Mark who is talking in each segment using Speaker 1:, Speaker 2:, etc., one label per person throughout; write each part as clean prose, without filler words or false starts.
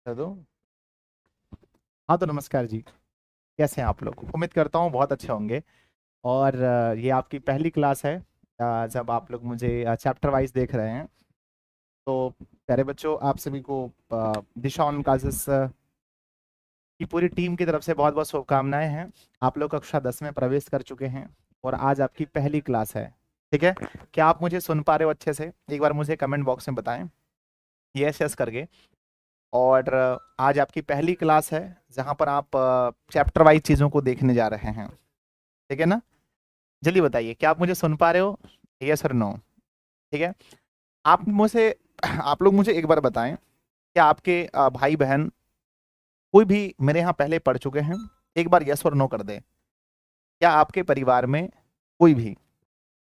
Speaker 1: कर दो। हाँ तो नमस्कार जी। कैसे हैं आप लोग? उम्मीद करता हूँ बहुत अच्छे होंगे। और ये आपकी पहली क्लास है। जब आप लोग मुझे चैप्टर वाइज देख रहे हैं तो प्यारे बच्चों, आप सभी को दिशा ऑन क्लासेस की पूरी टीम की तरफ से बहुत बहुत शुभकामनाएं हैं। आप लोग कक्षा 10 में प्रवेश कर चुके हैं और आज आपकी पहली क्लास है। ठीक है? क्या आप मुझे सुन पा रहे हो अच्छे से? एक बार मुझे कमेंट बॉक्स में बताएं यस यस करके। और आज आपकी पहली क्लास है जहां पर आप चैप्टर वाइज चीज़ों को देखने जा रहे हैं। ठीक है ना? जल्दी बताइए, क्या आप मुझे सुन पा रहे हो? यस और नो? ठीक है। आप मुझे आप लोग मुझे एक बार बताएं, क्या आपके भाई बहन कोई भी मेरे यहाँ पहले पढ़ चुके हैं? एक बार यस और नो कर दें। क्या आपके परिवार में कोई भी,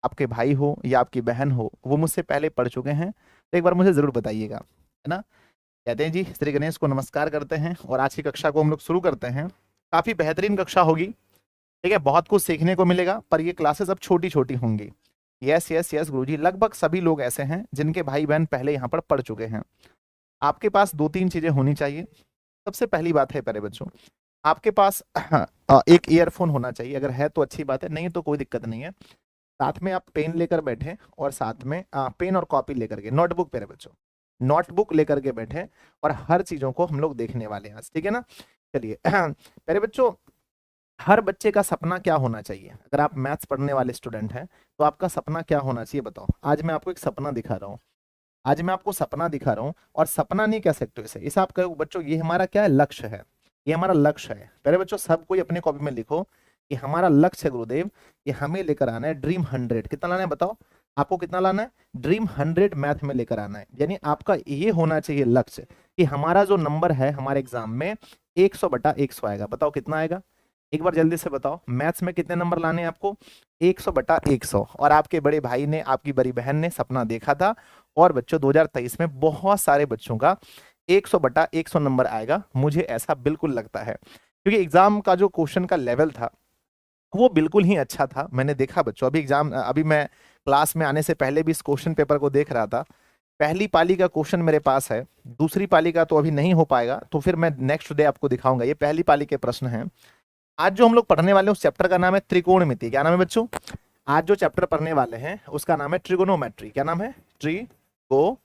Speaker 1: आपके भाई हो या आपकी बहन हो, वो मुझसे पहले पढ़ चुके हैं? तो एक बार मुझे जरूर बताइएगा, है ना? कहते हैं जी, श्री गणेश को नमस्कार करते हैं और आज की कक्षा को हम लोग शुरू करते हैं। काफी बेहतरीन कक्षा होगी। ठीक है, बहुत कुछ सीखने को मिलेगा, पर ये क्लासेस अब छोटी छोटी होंगी। यस यस यस गुरुजी, लगभग सभी लोग ऐसे हैं जिनके भाई बहन पहले यहाँ पर पढ़ चुके हैं। आपके पास दो तीन चीजें होनी चाहिए। सबसे पहली बात है प्यारे बच्चों, आपके पास एक ईयरफोन होना चाहिए। अगर है तो अच्छी बात है, नहीं तो कोई दिक्कत नहीं है। साथ में आप पेन लेकर बैठे और साथ में पेन और कॉपी लेकर के, नोटबुक प्यारे बच्चों, नोटबुक लेकर के बैठे और हर चीजों को हम लोग देखने वाले हैं आज। ठीक है ना? चलिए प्यारे बच्चों, हर बच्चे का सपना क्या होना चाहिए? अगर आप मैथ्स पढ़ने वाले स्टूडेंट हैं तो आपका सपना क्या होना चाहिए बताओ। आज मैं आपको एक सपना दिखा रहा हूँ। आज मैं आपको सपना दिखा रहा हूँ, और सपना नहीं कह सकते इसे आप कहो बच्चों ये हमारा क्या है, लक्ष्य है। ये हमारा लक्ष्य है। पहले बच्चों सब कोई अपने कॉपी में लिखो कि हमारा लक्ष्य है गुरुदेव, ये हमें लेकर आना है ड्रीम 100। कितना लाना है बताओ? आपको कितना लाना है? ड्रीम 100 मैथ में लेकर आना है। यानी आपका ये होना चाहिए लक्ष्य कि हमारा जो नंबर है हमारे एग्जाम में 100/100 आएगा। बताओ कितना आएगा? एक बार जल्दी से बताओ, मैथ्स में कितने नंबर लाने हैं आपको? 100/100। और आपके बड़े भाई ने, आपकी बड़ी बहन ने सपना देखा था, और बच्चों 2023 में बहुत सारे बच्चों का 100/100 नंबर आएगा, मुझे ऐसा बिल्कुल लगता है। क्योंकि एग्जाम का जो क्वेश्चन का लेवल था वो बिल्कुल ही अच्छा था। मैंने देखा बच्चों, अभी मैं क्लास में आने से पहले भी इस क्वेश्चन पेपर को देख रहा था। पहली पाली का क्वेश्चन मेरे पास है, दूसरी पाली का तो अभी नहीं हो पाएगा, तो फिर मैं नेक्स्ट डे आपको दिखाऊंगा। ये पहली पाली के प्रश्न हैं। आज जो हम लोग पढ़ने वाले हैं उस चैप्टर का नाम है त्रिकोणमिति। क्या नाम है बच्चों? आज जो चैप्टर पढ़ने वाले हैं उसका नाम है ट्रिगोनोमेट्री। क्या नाम है? ट्रिगोनोमेट्री।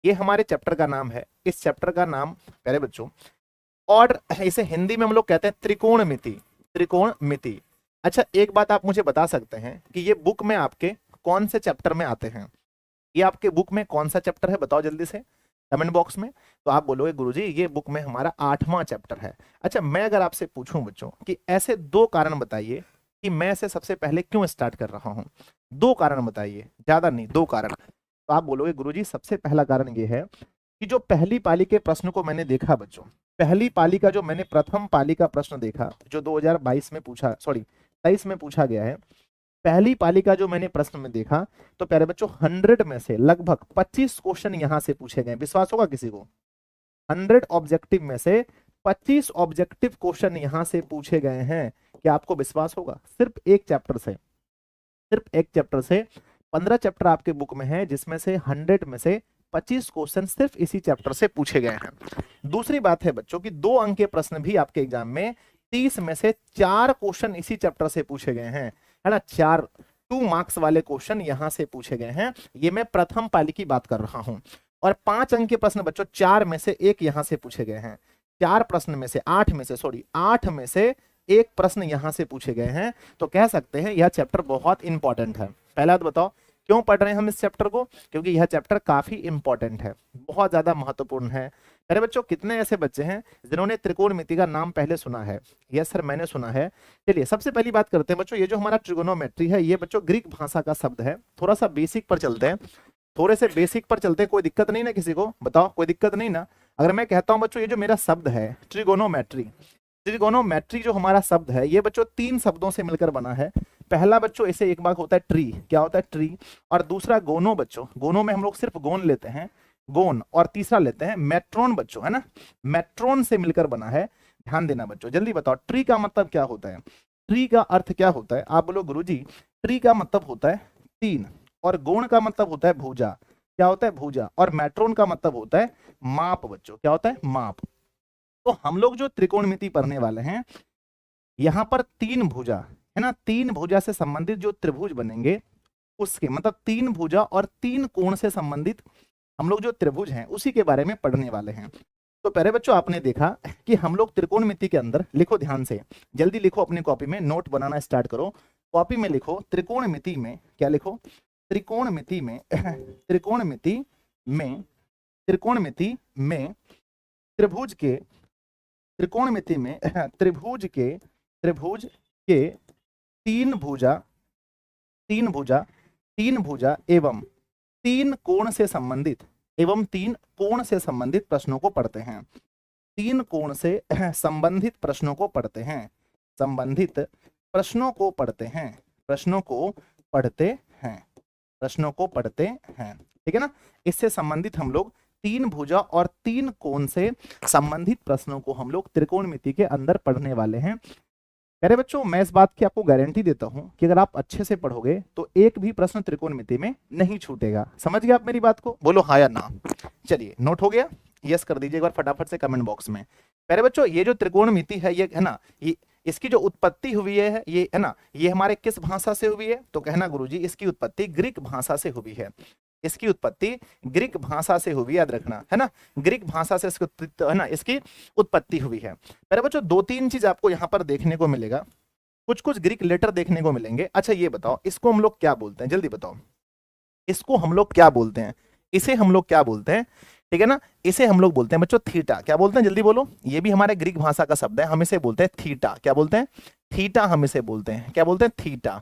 Speaker 1: ये हमारे चैप्टर का नाम है। इस चैप्टर का नाम प्यारे बच्चों, और इसे हिंदी में हम लोग कहते हैं त्रिकोणमिति। त्रिकोणमिति। अच्छा, एक बात आप मुझे बता सकते हैं कि ये बुक में आपके कौन से चैप्टर में आते हैं? ये आपके बुक में कौन सा चैप्टर है बताओ जल्दी से कमेंट बॉक्स में। तो आप बोलोगे गुरुजी ये बुक में हमारा 8वां चैप्टर है। अच्छा, मैं अगर आपसे पूछूं बच्चों कि ऐसे दो कारण बताइए कि मैं इसे सबसे पहले क्यों स्टार्ट कर रहा हूं, दो कारण बताइए, ज्यादा नहीं, दो कारण। तो आप बोलोगे गुरुजी सबसे पहला कारण ये है कि जो पहली पाली के प्रश्न को मैंने देखा बच्चों, पहली पाली का जो मैंने प्रथम पाली का प्रश्न देखा जो 2022 में पूछा, सॉरी 23 में पूछा गया है, पहली पाली का जो मैंने प्रश्न में देखा, तो प्यारे बच्चों 100 में से लगभग 25 क्वेश्चन यहां से पूछे गए। विश्वास होगा किसी को? 100 ऑब्जेक्टिव में से 25 ऑब्जेक्टिव क्वेश्चन यहां से पूछे गए हैं। क्या आपको विश्वास होगा? सिर्फ एक चैप्टर से, सिर्फ एक चैप्टर से 15 चैप्टर आपके बुक में है, जिसमें से 100 में से 25 क्वेश्चन सिर्फ इसी चैप्टर से पूछे गए हैं। दूसरी बात है बच्चों कि 2 अंक के प्रश्न भी आपके एग्जाम में 30 में से 4 क्वेश्चन इसी चैप्टर से पूछे गए हैं, है ना? 4 2 मार्क्स वाले क्वेश्चन यहां से पूछे गए हैं। ये मैं प्रथम पाली की बात कर रहा हूं। और 5 अंक के प्रश्न बच्चों 4 में से एक यहां से पूछे गए हैं। 4 प्रश्न में से 8 में से, सॉरी 8 में से एक प्रश्न यहां से पूछे गए हैं। तो कह सकते हैं यह चैप्टर बहुत इंपॉर्टेंट है। पहला तो बताओ क्यों पढ़ रहे हैं हम इस चैप्टर को? क्योंकि यह चैप्टर काफी इंपॉर्टेंट है, बहुत ज्यादा महत्वपूर्ण है। अरे बच्चों, कितने ऐसे बच्चे हैं जिन्होंने त्रिकोणमिति का नाम पहले सुना है? यस सर, मैंने सुना है। चलिए सबसे पहली बात करते हैं बच्चों, ये जो हमारा ट्रिगोनोमेट्री है ये बच्चों ग्रीक भाषा का शब्द है। थोड़ा सा बेसिक पर चलते हैं, थोड़े से बेसिक पर चलते हैं। कोई दिक्कत नहीं ना किसी को? बताओ कोई दिक्कत नहीं ना? अगर मैं कहता हूं बच्चों ये जो मेरा शब्द है ट्रिगोनोमेट्री, ट्रिगोनोमेट्री जो हमारा शब्द है ये बच्चों 3 शब्दों से मिलकर बना है। पहला बच्चों इसे एक बार होता है ट्री। क्या होता है? ट्री। और दूसरा गोनो बच्चों, गोनो में हम लोग सिर्फ गोन लेते हैं, गोन। और तीसरा लेते हैं मेट्रोन बच्चों, है ना? मेट्रोन से मिलकर बना है। ध्यान देना बच्चों, जल्दी बताओ ट्री का मतलब क्या होता है? ट्री का अर्थ क्या होता है? आप बोलो गुरुजी ट्री का मतलब होता है 3, और गोण का मतलब होता है भुजा। क्या होता है? भुजा। और मेट्रोन का मतलब होता है माप बच्चों। क्या होता है? माप। तो हम लोग जो त्रिकोणमिति पढ़ने वाले हैं, यहाँ पर तीन भुजा है ना, तीन भुजा से संबंधित जो त्रिभुज बनेंगे उसके मतलब तीन भुजा और तीन कोण से संबंधित हम लोग जो त्रिभुज हैं उसी के बारे में पढ़ने वाले हैं। तो पहले बच्चों आपने देखा कि हम लोग त्रिकोणमिति के अंदर, लिखो ध्यान से, जल्दी लिखो अपनी कॉपी में, नोट बनाना स्टार्ट करो, कॉपी में लिखो त्रिकोणमिति में, क्या लिखो? त्रिकोणमिति में त्रिकोणमिति में त्रिकोणमिति में त्रिभुज के त्रिकोणमिति में त्रिभुज के तीन भुजा तीन भुजा तीन भुजा एवं तीन कोण से संबंधित प्रश्नों को पढ़ते हैं। तीन कोण से संबंधित प्रश्नों को पढ़ते हैं। संबंधित प्रश्नों को पढ़ते हैं। प्रश्नों को पढ़ते हैं। प्रश्नों को पढ़ते हैं। ठीक है ना? इससे संबंधित हम लोग तीन भुजा और तीन कोण से संबंधित प्रश्नों को हम लोग त्रिकोणमिति के अंदर पढ़ने वाले हैं। अरे बच्चों, मैं इस बात की आपको गारंटी देता हूं कि अगर आप अच्छे से पढ़ोगे तो एक भी प्रश्न त्रिकोणमिति में नहीं छूटेगा। समझ गए आप मेरी बात को? बोलो हाँ या ना। चलिए, नोट हो गया? यस कर दीजिए एक बार फटाफट से कमेंट बॉक्स में। पहले बच्चों, ये जो त्रिकोणमिति है ये है ना, ये इसकी जो उत्पत्ति हुई है ये है ना, ये हमारे किस भाषा से हुई है? तो कहना गुरुजी इसकी उत्पत्ति ग्रीक भाषा से हुई है। इसकी उत्पत्ति ग्रीक भाषा से हुई, याद रखना है ना, ग्रीक भाषा से है ना इसकी उत्पत्ति हुई है। पहले बच्चों, दो तीन चीज आपको यहाँ पर देखने को मिलेगा, कुछ कुछ ग्रीक लेटर देखने को मिलेंगे। अच्छा ये बताओ, इसको हम लोग क्या बोलते हैं? जल्दी बताओ, इसको हम लोग क्या बोलते हैं? इसे हम लोग क्या बोलते हैं? ठीक है ना, इसे हम लोग बोलते हैं बच्चों थीटा। क्या बोलते हैं? जल्दी बोलो। ये भी हमारे ग्रीक भाषा का शब्द है, हम इसे बोलते हैं थीटा। क्या बोलते हैं? थीटा हम इसे बोलते हैं। क्या बोलते हैं? थीटा।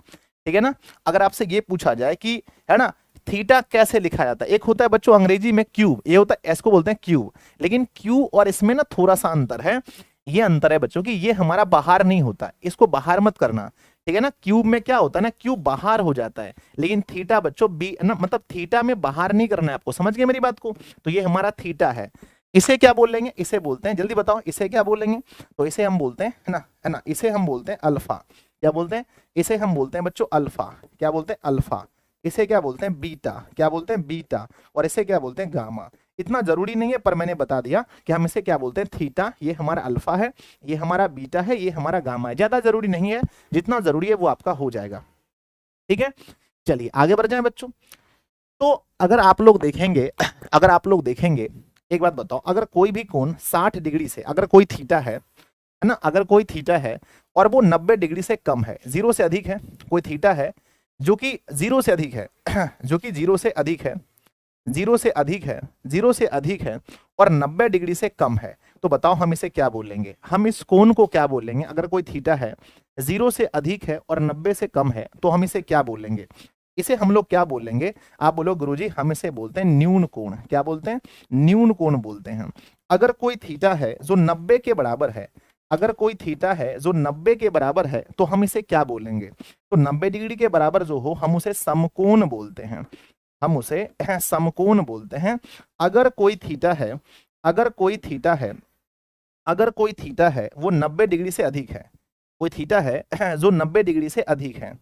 Speaker 1: ठीक है ना? अगर आपसे ये पूछा जाए कि है ना थीटा कैसे लिखा जाता है, एक होता है बच्चों अंग्रेजी में क्यूब, ये होता है, इसको बोलते हैं क्यूब, लेकिन क्यू और इसमें ना थोड़ा सा अंतर है। ये अंतर है बच्चों कि ये हमारा बाहर नहीं होता, इसको बाहर मत करना। ठीक है ना? क्यूब में क्या होता है ना, क्यूब बाहर हो जाता है, लेकिन थीटा बच्चों बी ना, मतलब थीटा में बाहर नहीं करना है आपको। समझ गए मेरी बात को? तो ये हमारा थीटा है। इसे क्या बोल लेंगे? इसे बोलते हैं, जल्दी बताओ, इसे क्या बोलेंगे? तो इसे हम बोलते हैं है ना, इसे हम बोलते हैं अल्फा। क्या बोलते हैं? इसे हम बोलते हैं बच्चों अल्फा। क्या बोलते हैं? अल्फा। इसे क्या बोलते हैं? बीटा। क्या बोलते हैं? बीटा। और इसे क्या बोलते हैं? गामा। इतना जरूरी नहीं है पर मैंने बता दिया कि हम इसे क्या बोलते हैं? थीटा। ये हमारा अल्फा है, ये हमारा बीटा है, ये हमारा गामा है। ज्यादा जरूरी नहीं है, जितना जरूरी है वो आपका हो जाएगा। ठीक है, चलिए आगे बढ़ जाएं बच्चों। तो अगर आप लोग देखेंगे एक बात बताओ, अगर कोई भी कोण 60 डिग्री से, अगर कोई थीटा है ना, अगर कोई थीटा है और वो 90 डिग्री से कम है, जीरो से अधिक है, कोई थीटा है जो कि जीरो से अधिक है जो कि जीरो से अधिक है, जीरो से अधिक है और 90 डिग्री से कम है, तो बताओ हम इसे क्या बोलेंगे? हम इस कोण को क्या बोलेंगे? अगर कोई थीटा है, जीरो से अधिक है और 90 से कम है, तो हम इसे क्या बोलेंगे? इसे हम लोग क्या बोलेंगे? आप बोलो गुरुजी हम इसे बोलते हैं न्यून कोण। क्या बोलते हैं? न्यून कोण बोलते हैं। अगर कोई थीटा है जो 90 के बराबर है, अगर कोई थीटा है जो 90 के बराबर है, तो हम इसे क्या बोलेंगे? तो 90 डिग्री के बराबर जो हो हम उसे समकोण बोलते हैं। हम उसे समकोण बोलते हैं। अगर कोई थीटा है, अगर कोई थीटा है, अगर कोई थीटा है वो 90 डिग्री से अधिक है, कोई थीटा है जो 90 डिग्री से अधिक है,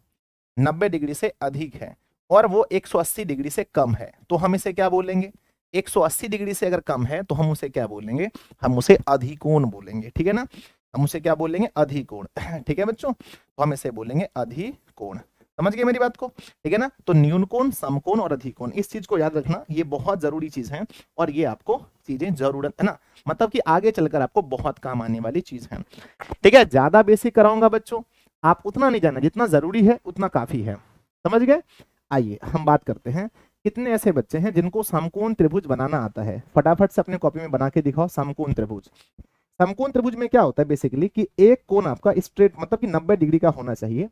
Speaker 1: 90 डिग्री से अधिक है और वो 180 डिग्री से कम है, तो हम इसे क्या बोलेंगे? 180 डिग्री से अगर कम है तो हम उसे क्या बोलेंगे? हम उसे अधिकोण बोलेंगे। ठीक है ना? हम उसे क्या बोलेंगे? अधिकोण। ठीक है बच्चों, तो हम इसे बोलेंगे अधिकोण। समझ गए मेरी बात को? ठीक है ना? तो न्यून कोण, समकोण और अधिकोण, इस चीज को याद रखना, ये बहुत जरूरी चीज है और ये आपको चीजें जरूरत है ना, मतलब कि आगे चलकर आपको बहुत काम आने वाली चीज है। ठीक है, ज्यादा बेसिक कराऊंगा बच्चों, आप उतना नहीं जानना, जितना जरूरी है उतना काफी है। समझ गए? आइए हम बात करते हैं, कितने ऐसे बच्चे हैं जिनको समकोण त्रिभुज बनाना आता है? फटाफट से अपने कॉपी में बना के दिखाओ समकोण त्रिभुज। समकोण त्रिभुज में क्या होता है बेसिकली कि एक कोण आपका स्ट्रेट मतलब कि 90 डिग्री का होना चाहिए।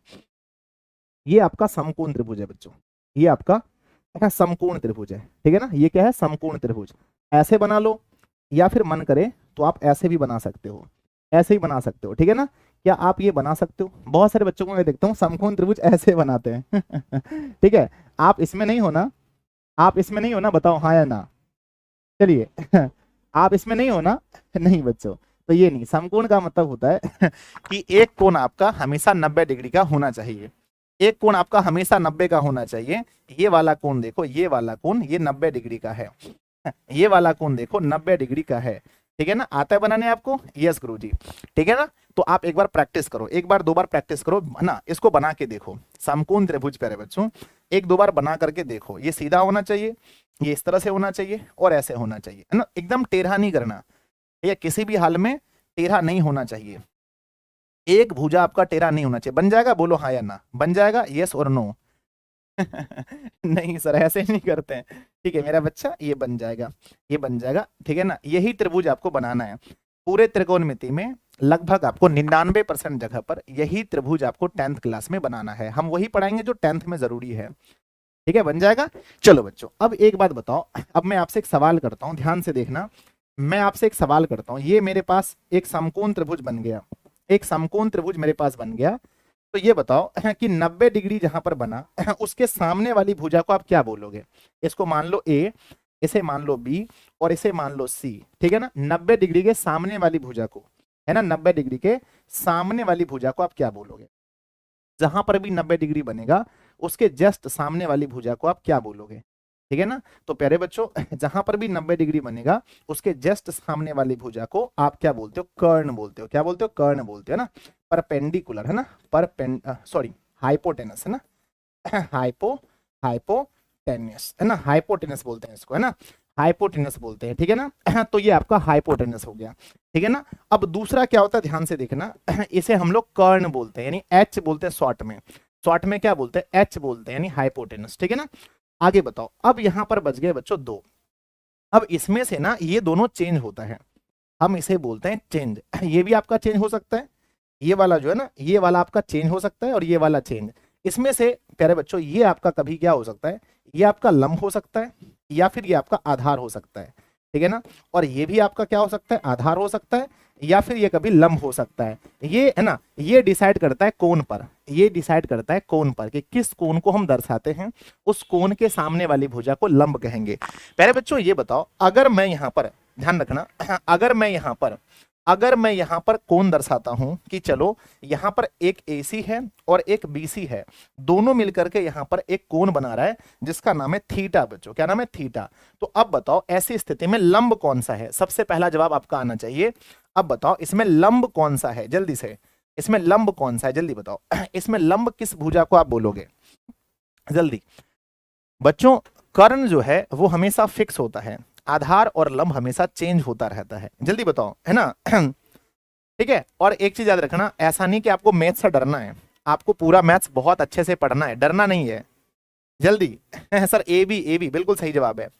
Speaker 1: ये आपका समकोण त्रिभुज है बच्चों, ये आपका समकोण त्रिभुज है। ठीक है ना? ये क्या है? समकोण त्रिभुज। ऐसे बना लो या फिर मन करे तो आप ऐसे भी बना सकते हो, ऐसे ही बना सकते हो। ठीक है ना? क्या आप ये बना सकते हो? बहुत सारे बच्चों को मैं देखता हूँ समकोण त्रिभुज ऐसे बनाते हैं ठीक है, आप इसमें नहीं हो ना? आप इसमें नहीं हो ना? बताओ हाँ या ना। चलिए आप इसमें नहीं हो ना? नहीं बच्चों, तो ये नहीं, समकोण का मतलब होता है कि एक कोण आपका हमेशा 90 डिग्री का होना चाहिए। एक कोण आपका हमेशा 90 का होना चाहिए। ये वाला कोण देखो, ये वाला कोण ये 90 डिग्री का है, ये वाला कोण देखो 90 डिग्री का है, ठीक है ना। आता है बनाने आपको? यस गुरुजी, ठीक है ना। तो आप एक बार प्रैक्टिस करो, एक बार दो बार प्रैक्टिस करो ना, इसको बना के देखो। समकोण त्रिभुज प्यारे बच्चों, एक दो बार बना करके देखो। ये सीधा होना चाहिए, ये इस तरह से होना चाहिए और ऐसे होना चाहिए, है ना। एकदम टेढ़ा नहीं करना, या किसी भी हाल में टेढ़ा नहीं होना चाहिए। एक भुजा आपका टेढ़ा नहीं होना चाहिए। बन जाएगा? बोलो हाँ या ना, बन जाएगा, यस और नो। नहीं सर ऐसे नहीं करते हैं, ठीक है मेरा बच्चा, ये बन जाएगा, ये बन जाएगा, ठीक है ना। यही त्रिभुज आपको बनाना है पूरे त्रिकोणमिति में। लगभग आपको 99% जगह पर यही त्रिभुज आपको 10th क्लास में बनाना है। हम वही पढ़ाएंगे जो 10th में जरूरी है, ठीक है, बन जाएगा। चलो बच्चों, अब एक बात बताओ, अब मैं आपसे एक सवाल करता हूँ, ध्यान से देखना। मैं आपसे एक सवाल करता हूँ, ये मेरे पास एक समकोण त्रिभुज बन गया, एक समकोण त्रिभुज मेरे पास बन गया। तो ये बताओ कि 90 डिग्री जहां पर बना उसके सामने वाली भुजा को आप क्या बोलोगे? इसको मान लो ए, इसे मान लो बी और इसे मान लो सी, ठीक है ना। 90 डिग्री के सामने वाली भुजा को, है ना, 90 डिग्री के सामने वाली भुजा को आप क्या बोलोगे? जहां पर भी 90 डिग्री बनेगा उसके जस्ट सामने वाली भुजा को आप क्या बोलोगे? ठीक है ना। तो प्यारे बच्चों, जहां पर भी 90 डिग्री बनेगा उसके जस्ट सामने वाली भुजा को आप क्या बोलते हो? कर्ण बोलते हो। क्या बोलते हो? कर्ण बोलते हो ना। परपेंडिकुलर, है ना, सॉरी हाइपोटेनस, है ना, हाइपोटेनस, है ना, हाइपोटेनस बोलते हैं इसको, है ना, हाइपोटेनस बोलते हैं, ठीक है ना। तो ये आपका हाइपोटेनस हो गया, ठीक है ना। अब दूसरा क्या होता है, ध्यान से देखना, इसे हम लोग कर्ण बोलते हैं, यानी एच बोलते हैं शॉर्ट में। शॉर्ट में क्या बोलते हैं? एच बोलते हैं, यानी हाइपोटेनस, ठीक है ना। आगे बताओ, अब यहां पर बच गए बच्चों दो। अब इसमें से ना ये दोनों चेंज होता है, हम इसे बोलते हैं चेंज। ये भी आपका चेंज हो सकता है, ये वाला जो है ना, ये वाला आपका चेंज हो सकता है और ये वाला चेंज। इसमें से प्यारे बच्चों ये आपका कभी क्या हो सकता है? ये आपका लंब हो सकता है या फिर ये आपका आधार हो सकता है, ठीक है ना। और ये भी आपका क्या हो सकता है? आधार हो सकता है या फिर ये कभी लंब हो सकता है। ये है ना, ये डिसाइड करता है कोण पर, ये डिसाइड करता है कोण पर कि किस कोण को हम दर्शाते हैं। उस कोण के सामने वाली भुजा को लंब कहेंगे। प्यारे बच्चों ये बताओ, अगर मैं यहां पर, ध्यान रखना, अगर मैं यहां पर कोण दर्शाता हूं कि चलो यहां पर एक AC है और एक BC है, दोनों मिलकर के यहां पर एक कोण बना रहा है जिसका नाम है थीटा। बच्चों क्या नाम है? थीटा। तो अब बताओ ऐसी स्थिति में लंब कौन सा है? सबसे पहला जवाब आपका आना चाहिए। अब बताओ इसमें लंब कौन सा है, जल्दी से, इसमें लंब कौन सा है, जल्दी बताओ। इसमें लंब किस भुजा को आप बोलोगे? जल्दी बच्चों, कर्ण जो है वो हमेशा फिक्स होता है, आधार और लंब हमेशा चेंज होता रहता है। जल्दी बताओ, है ना। ठीक है। और एक चीज याद रखना, ऐसा नहीं कि आपको मैथ्स से डरना है, आपको पूरा मैथ्स बहुत अच्छे से पढ़ना है, डरना नहीं है। जल्दी सर ए बी बिल्कुल सही जवाब है,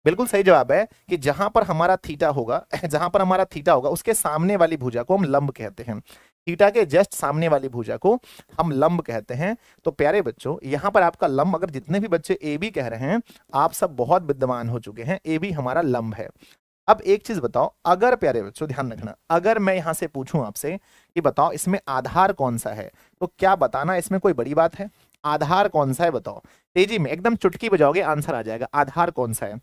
Speaker 1: बिल्कुल सही जवाब है कि जहां पर हमारा थीटा होगा, जहां पर हमारा थीटा होगा उसके सामने वाली भुजा को हम लंब कहते हैं। थीटा के जस्ट सामने वाली भुजा को हम लंब कहते हैं। तो प्यारे बच्चों यहां पर आपका लंब, अगर जितने भी बच्चे ए बी कह रहे हैं आप सब बहुत विद्वान हो चुके हैं, ए बी हमारा लंब है। अब एक चीज बताओ, अगर प्यारे बच्चों ध्यान रखना, अगर मैं यहां से पूछूं आपसे कि बताओ इसमें आधार कौन सा है, तो क्या बताना इसमें कोई बड़ी बात है? आधार कौन सा है बताओ, तेजी में एकदम चुटकी बजाओगे आंसर आ जाएगा। आधार कौन सा है?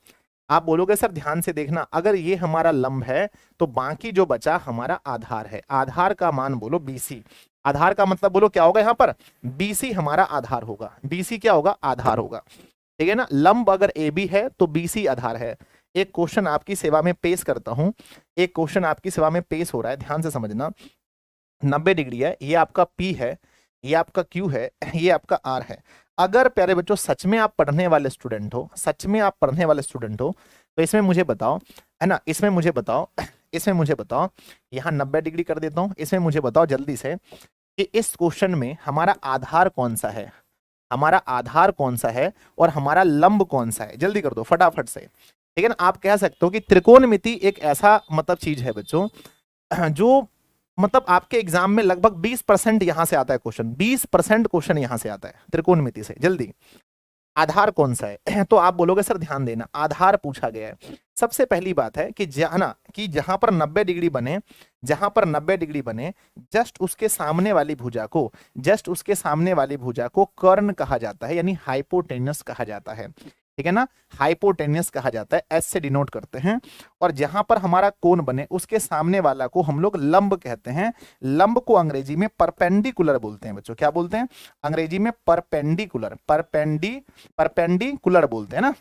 Speaker 1: आप बोलोगे सर ध्यान से देखना, अगर ये हमारा लंब है तो बाकी जो बचा हमारा आधार है। आधार का मान बोलो BC। आधार का मतलब बोलो क्या होगा? यहां पर BC हमारा आधार होगा। BC क्या होगा? आधार होगा, ठीक है ना। लंब अगर AB है तो BC आधार है। एक क्वेश्चन आपकी सेवा में पेश करता हूं, एक क्वेश्चन आपकी सेवा में पेश हो रहा है, ध्यान से समझना। 90 डिग्री है, ये आपका P है, ये आपका Q है, ये आपका R है। अगर प्यारे बच्चों सच में आप पढ़ने वाले स्टूडेंट हो, सच में आप पढ़ने वाले स्टूडेंट हो, तो इसमें मुझे बताओ, है ना, इसमें मुझे बताओ, इसमें मुझे बताओ, यहाँ 90 डिग्री कर देता हूं, इसमें मुझे बताओ जल्दी से कि इस क्वेश्चन में हमारा आधार कौन सा है, हमारा आधार कौन सा है और हमारा लंब कौन सा है? जल्दी कर दो फटाफट से, ठीक है ना। आप कह सकते हो कि त्रिकोणमिति एक ऐसा मतलब चीज है बच्चों जो मतलब आपके एग्जाम में लगभग 20% यहां से आता है क्वेश्चन, 20% क्वेश्चन यहां से आता है त्रिकोणमिति से। जल्दी आधार कौन सा है? तो आप बोलोगे सर ध्यान देना, आधार पूछा गया है। सबसे पहली बात है कि जाना कि जहां पर 90 डिग्री बने, जहां पर 90 डिग्री बने जस्ट उसके सामने वाली भुजा को, जस्ट उसके सामने वाली भुजा को कर्ण कहा जाता है, यानी हाइपोटेनस कहा जाता है, ठीक है ना, हाइपोटेनियस कहा जाता है, एस से डिनोट करते हैं। और जहां पर हमारा कोण बने उसके सामने वाला को हम लोग लंब कहते हैं। लंब को अंग्रेजी में परपेंडिकुलर बोलते हैं बच्चों, क्या बोलते हैं अंग्रेजी में? परपेंडिकुलर, परपेंडिकुलर बोलते हैं ना,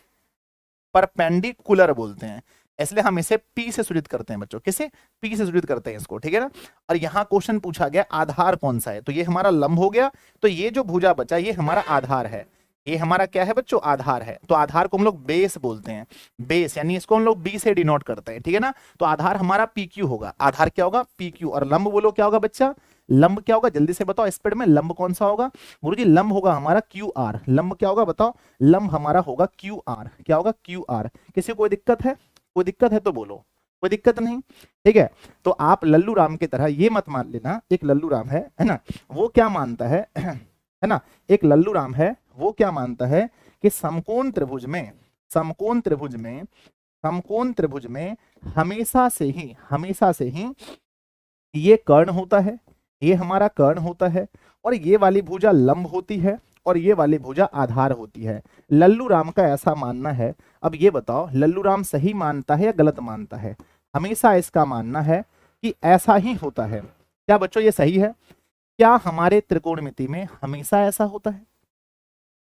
Speaker 1: परपेंडिकुलर बोलते हैं। इसलिए हम इसे पी से सूचित करते हैं बच्चों, किसे? पी से सूचित करते हैं इसको, ठीक है ना। और यहां क्वेश्चन पूछा गया आधार कौन सा है, तो ये हमारा लंब हो गया। तो ये जो भुजा बचा ये हमारा आधार है, ये हमारा क्या है बच्चों? आधार है। तो आधार को हम लोग बेस बोलते हैं, बेस यानी इसको हम लोग बी से डिनोट करते हैं, ठीक है ना। तो आधार हमारा पी क्यू होगा, आधार क्या होगा? P Q. और लंब बोलो क्या होगा बच्चा? लंब क्या होगा? जल्दी से बताओ स्पीड में, लंब कौन सा होगा? गुरुजी लंब होगा हमारा क्यू आर। लंब क्या होगा बताओ? लंब हमारा होगा क्यू आर। क्या होगा? Q R. किसी को कोई दिक्कत है? कोई दिक्कत है तो बोलो, कोई दिक्कत नहीं, ठीक है। तो आप लल्लू राम की तरह ये मत मान लेना, एक लल्लू राम है ना, वो क्या मानता है ना, एक लल्लू राम है, वो क्या मानता है कि समकोण त्रिभुज में, समकोण त्रिभुज में, समकोण त्रिभुज में हमेशा से ही ये कर्ण होता है, ये हमारा कर्ण होता है, और ये वाली भुजा लंब होती है, और ये वाली भुजा आधार होती है। लल्लू राम का ऐसा मानना है। अब ये बताओ लल्लू राम सही मानता है या गलत मानता है? हमेशा इसका मानना है कि ऐसा ही होता है। क्या बच्चों ये सही है? क्या हमारे त्रिकोणमिति में हमेशा ऐसा होता है